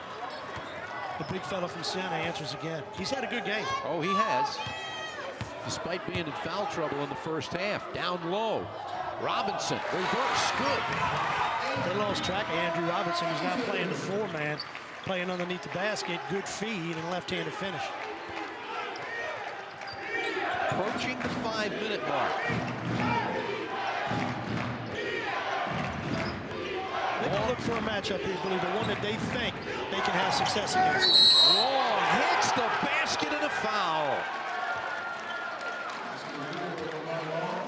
the big fella from Siena answers again. He's had a good game. Oh, he has. Despite being in foul trouble in the first half. Down low. Robinson, reverse, good. They lost track of Andrew Robinson. He's now playing the 4-man, playing underneath the basket. Good feed and left-handed finish. Approaching the 5-minute mark. They can look for a matchup here, Billy, the one that they think they can have success against. Long hits the basket and a foul.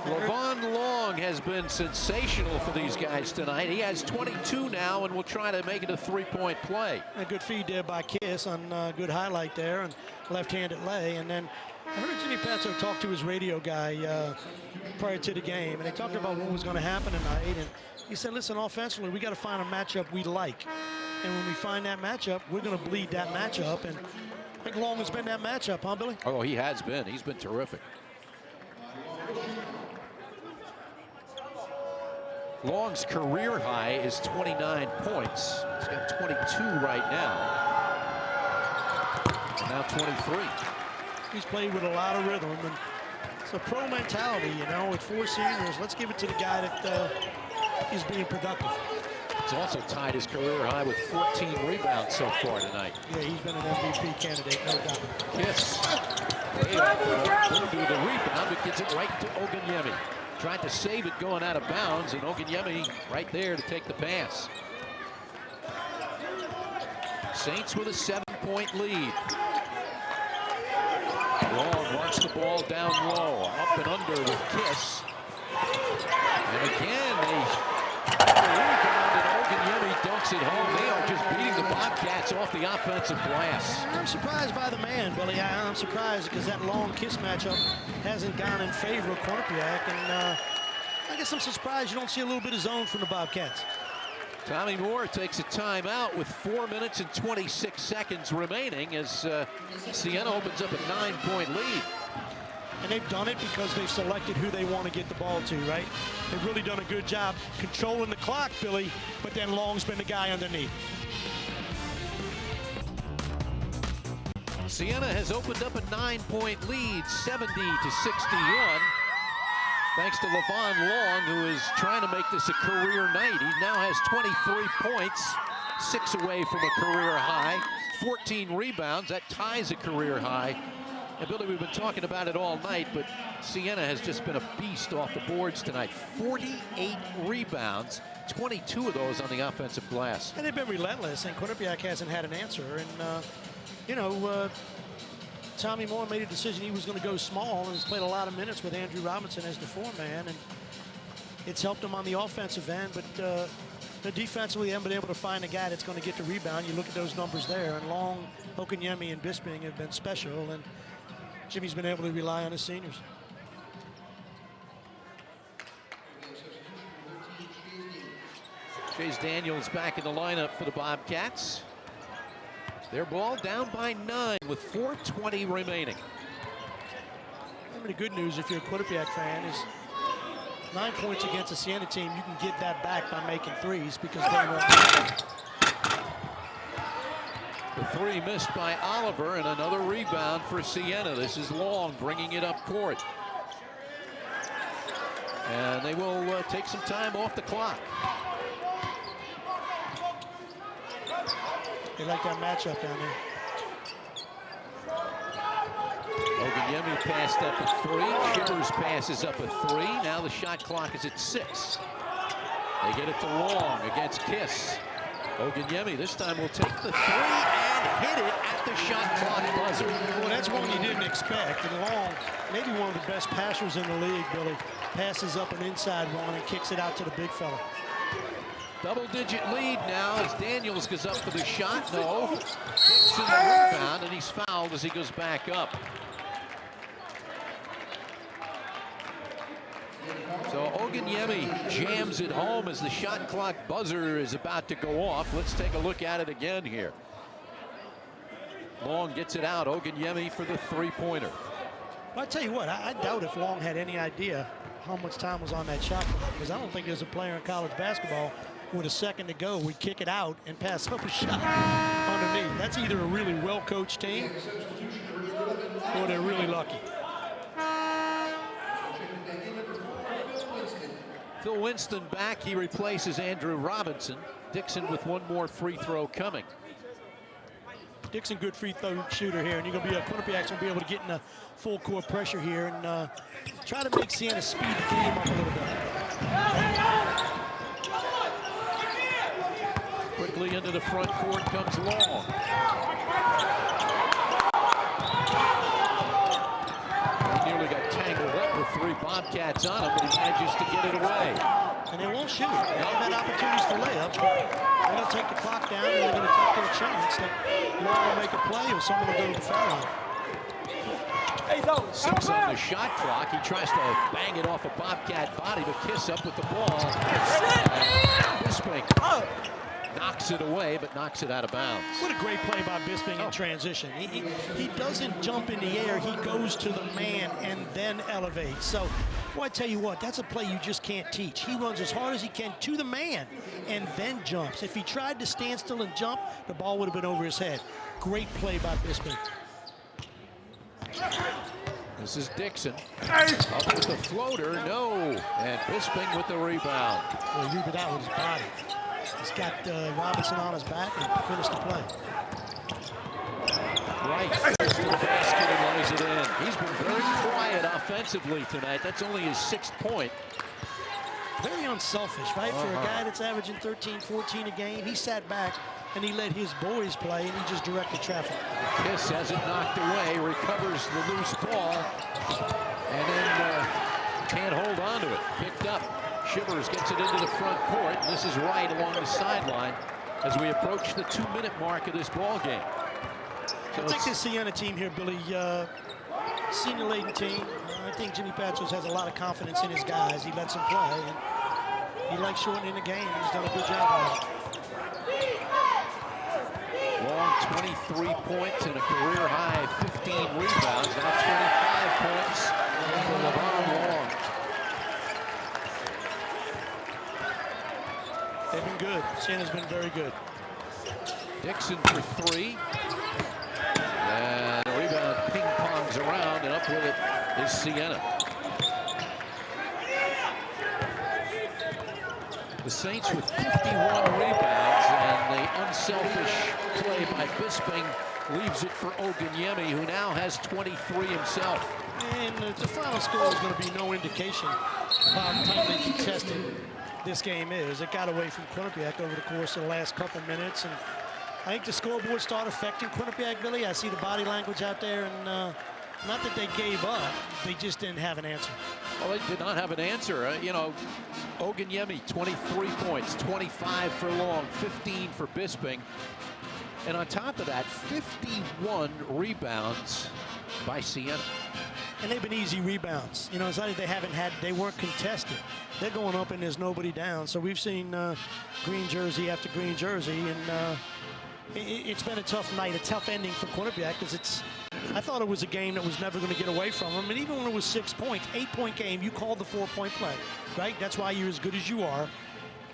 Levon Long has been sensational for these guys tonight. He has 22 now and will try to make it a 3-point play. A good feed there by Kiss on good highlight there and left-handed lay. And then I heard Jimmy Pazzo talk to his radio guy prior to the game, and they talked about what was going to happen tonight. And he said, listen, offensively, we got to find a matchup we like. And when we find that matchup, we're going to bleed that matchup. And I think Long has been that matchup, huh, Billy? Oh, he has been. He's been terrific. Long's career high is 29 points. He's got 22 right now. Now 23. He's played with a lot of rhythm, and it's a pro mentality, you know, with 4 seniors. Let's give it to the guy that is being productive. He's also tied his career high with 14 rebounds so far tonight. Yeah, he's been an MVP candidate, no doubt. Kiss. Couldn't do the rebound, but gets it right to Oganyemi. Tried to save it going out of bounds, and Oganyemi right there to take the pass. Saints with a 7-point lead. Long wants the ball down low, up and under with Kiss. And again, they get the rebound, and Oganyemi dunks it home. They are just beating the Bobcats off the offensive glass. I'm surprised by the man, Billy. I'm surprised because that Long Kiss matchup hasn't gone in favor of Quinnipiac, and I guess I'm surprised you don't see a little bit of zone from the Bobcats. Tommy Moore takes a timeout with 4 minutes and 26 seconds remaining as Siena opens up a 9-point lead. And they've done it because they've selected who they want to get the ball to, right? They've really done a good job controlling the clock, Billy, but then Long's been the guy underneath. Siena has opened up a 9-point lead, 70-61. Thanks to Levon Long, who is trying to make this a career night. He now has 23 points, 6 away from a career high, 14 rebounds. That ties a career high. And Billy, we've been talking about it all night, but Siena has just been a beast off the boards tonight. 48 rebounds, 22 of those on the offensive glass. And they've been relentless, and Quinnipiac hasn't had an answer. And, you know, Tommy Moore made a decision he was going to go small, and has played a lot of minutes with Andrew Robinson as the four-man, and it's helped him on the offensive end. But defensively, they haven't been able to find a guy that's going to get the rebound. You look at those numbers there, and Long, Quinnipiac, and Bisping have been special, and Jimmy's been able to rely on his seniors. Chase Daniels back in the lineup for the Bobcats. Their ball down by 9 with 4:20 remaining. I mean, the good news, if you're a Quinnipiac fan, is 9 points against a Siena team, you can get that back by making threes because they won't. The 3 missed by Oliver, and another rebound for Siena. This is Long bringing it up court. And they will take some time off the clock. They like that matchup down there. Quinnipiac passed up a 3. Shivers passes up a 3. Now the shot clock is at 6. They get it to Long against Kiss. Quinnipiac this time will take the 3 and hit it at the shot clock buzzer. Well, that's one you didn't expect. And Long, maybe one of the best passers in the league, Billy, passes up an inside one and kicks it out to the big fella. Double-digit lead now as Daniels goes up for the shot. No. Dixon the rebound, and he's fouled as he goes back up. So Quinnipiac jams it home as the shot clock buzzer is about to go off. Let's take a look at it again here. Long gets it out. Quinnipiac for the 3-pointer. Well, I tell you what, I doubt if Long had any idea how much time was on that shot clock, because I don't think there's a player in college basketball with a second to go would kick it out and pass up a shot underneath. That's either a really well-coached team or they're really lucky. Phil Winston back. He replaces Andrew Robinson. Dixon with one more free throw coming. Dixon, good free throw shooter here, and you're going to be Quinnipiac's going to be able to get in a full court pressure here and try to make Siena speed the game up a little bit. Quickly into the front court comes Long. He nearly got tangled up with 3 Bobcats on him, but he manages to get it away. And they won't shoot. They've had opportunities for layups, but they're going to take the clock down, and they're going to take a chance that Long will make a play or someone will go to the foul line. 6 on the shot clock. He tries to bang it off a Bobcat body, but Kiss up with the ball. Bisping knocks it away, but knocks it out of bounds. What a great play by Bisping in transition. He doesn't jump in the air. He goes to the man and then elevates. So, well, I tell you what, that's a play you just can't teach. He runs as hard as he can to the man and then jumps. If he tried to stand still and jump, the ball would have been over his head. Great play by Bisping. This is Dixon. Up with the floater, no. And Bisping with the rebound. Well, he rebounded out with his body. He's got Robinson on his back and finished the play. Right, goes to the basket and lays it in. He's been very quiet offensively tonight. That's only his 6th point. Very unselfish, right? For a guy that's averaging 13, 14 a game, he sat back and he let his boys play and he just directed traffic. Kiss has it knocked away, recovers the loose ball, and then can't hold on to it. Picked up. Shivers gets it into the front court. And this is right along the sideline as we approach the 2-minute mark of this ball game. So I think this Siena team here, Billy, senior-laden team. I think Jimmy Patsos has a lot of confidence in his guys. He lets them play, and he likes shortening the game. He's done a good job of it. Long 23 points and a career high 15 rebounds. Now 25 points for Levon Long. They've been good. Siena's been very good. Dixon for three. And the rebound ping-pongs around, and up with it is Siena. The Saints with 51 rebounds, and the unselfish play by Bisping leaves it for Ogunyemi, who now has 23 himself. And the final score is going to be no indication of how tightly contested this game is. It got away from Quinnipiac over the course of the last couple minutes, and I think the scoreboard started affecting Quinnipiac, Billy. I see the body language out there, and not that they gave up, they just didn't have an answer. Well, they did not have an answer. You know, Ogunyemi, 23 points, 25 for Long, 15 for Bisping. And on top of that, 51 rebounds by Siena. And they've been easy rebounds. You know, it's not that they weren't contested. They're going up and there's nobody down. So we've seen green jersey after green jersey, and it's been a tough night, a tough ending for Quinnipiac, because I thought it was a game that was never going to get away from them. And even when it was 6 points, 8-point game, you called the 4-point play, right? That's why you're as good as you are.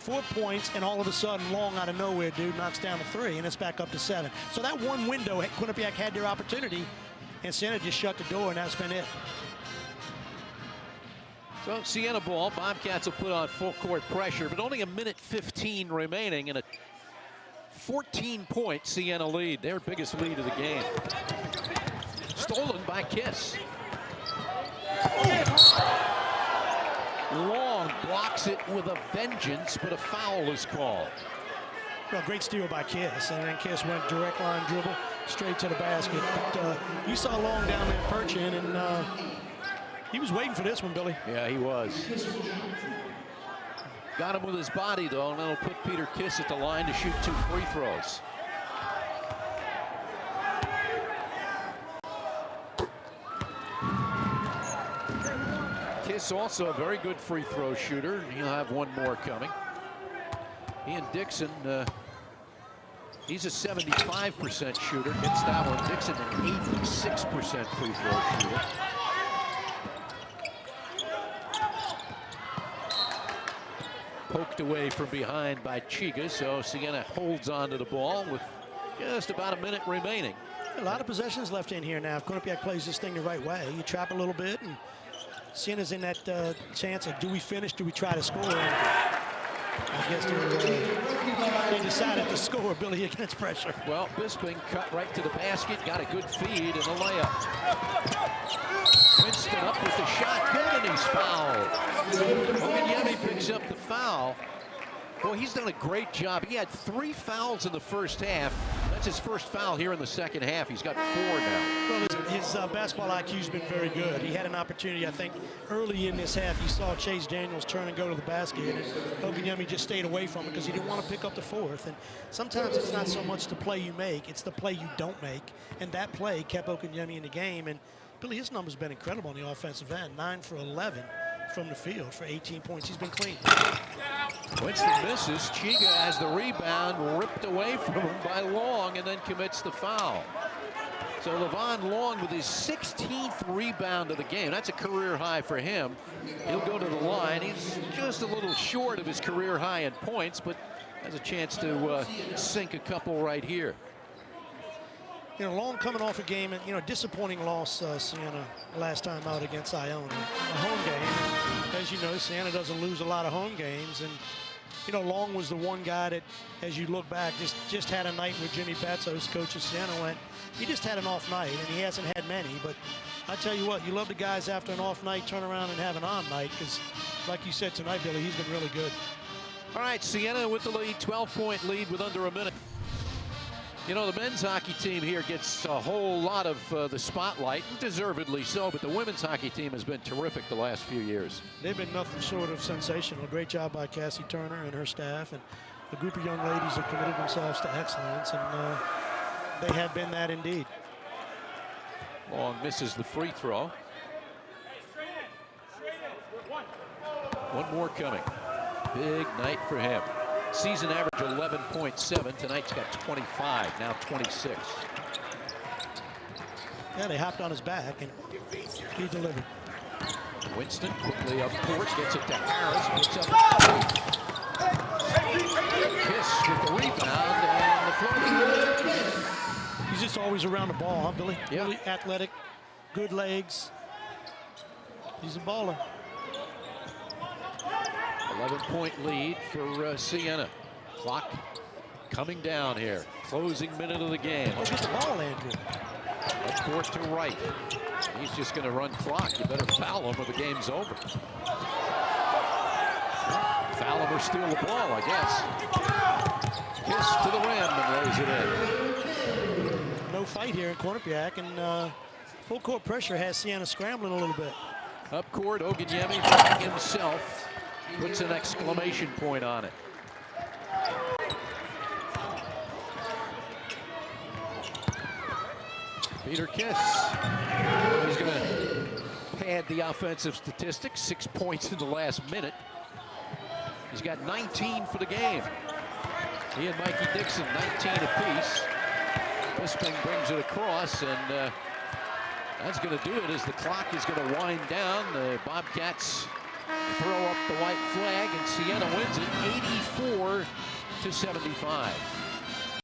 4 points, and all of a sudden, Long out of nowhere, dude, knocks down to 3, and it's back up to 7. So that one window, Quinnipiac had their opportunity, and Siena just shut the door, and that's been it. So Siena ball, Bobcats will put on full court pressure, but only a minute 15 remaining, and a 14-point Siena lead, their biggest lead of the game. Stolen by Kiss. Long blocks it with a vengeance, but a foul is called. Well, great steal by Kiss, and then Kiss went direct line dribble straight to the basket. But you saw Long down there perching, and he was waiting for this one, Billy. Yeah, he was. Got him with his body, though, and that'll put Peter Kiss at the line to shoot 2 free throws. Kiss also a very good free throw shooter, and he'll have one more coming. Ian Dixon, he's a 75% shooter, hits that one. Dixon an 86% free throw shooter. Poked away from behind by Chiga, so Siena holds on to the ball with just about a minute remaining. A lot of possessions left in here now. If Quinnipiac plays this thing the right way, you trap a little bit, and Siena's in that chance of, do we finish, do we try to score? And I guess they decided to score, Billy, against pressure. Well, Bisping cut right to the basket, got a good feed and a layup. Winston up with the shot, good, and he's fouled. Ogunyemi picks up the foul. Boy, he's done a great job. He had 3 fouls in the first half. That's his first foul here in the second half. He's got 4 now. Well, his basketball IQ's been very good. He had an opportunity, I think, early in this half. He saw Chase Daniels turn and go to the basket, and Ogunyemi just stayed away from it because he didn't want to pick up the 4th. And sometimes it's not so much the play you make, it's the play you don't make. And that play kept Ogunyemi in the game. And Billy, his number's been incredible on the offensive end. 9 for 11 from the field for 18 points. He's been clean. Winston misses. Chiga has the rebound, ripped away from him by Long, and then commits the foul. So Levon Long with his 16th rebound of the game. That's a career high for him. He'll go to the line. He's just a little short of his career high in points, but has a chance to sink a couple right here. You know, Long coming off a game, and you know, disappointing loss, Siena, last time out against Iona. A home game. As you know, Siena doesn't lose a lot of home games, and you know, Long was the one guy that, as you look back, just had a night where Jimmy Patsos, coach of Siena, went, he just had an off night, and he hasn't had many. But I tell you what, you love the guys after an off night turn around and have an on night, because like you said tonight, Billy, he's been really good. All right, Siena with the lead, 12-point lead with under a minute. You know, the men's hockey team here gets a whole lot of the spotlight, and deservedly so, but the women's hockey team has been terrific the last few years. They've been nothing short of sensational. Great job by Cassie Turner and her staff, and a group of young ladies have committed themselves to excellence, and they have been that indeed. Long misses the free throw. One more coming. Big night for him. Season average 11.7. Tonight's got 25, now 26. Yeah, they hopped on his back, and he delivered. Winston quickly up court, gets it to Harris, puts up Kiss with the rebound and the floater. He's just always around the ball, huh, Billy? Yeah. Really athletic, good legs. He's a baller. 11-point lead for Siena. Clock coming down here. Closing minute of the game. Oh, get the ball, Andrew. Up court to Wright. He's just going to run clock. You better foul him or the game's over. Foul him or steal the ball, I guess. Kiss to the rim and lays it in. No fight here in Quinnipiac, and full court pressure has Siena scrambling a little bit. Up court, Oganyemi himself puts an exclamation point on it. Peter Kiss. He's going to pad the offensive statistics. 6 points in the last minute. He's got 19 for the game. He and Mikey Dixon, 19 apiece. Bisping brings it across, and that's going to do it as the clock is going to wind down. The Bobcats throw up the white flag, and Siena wins it 84-75.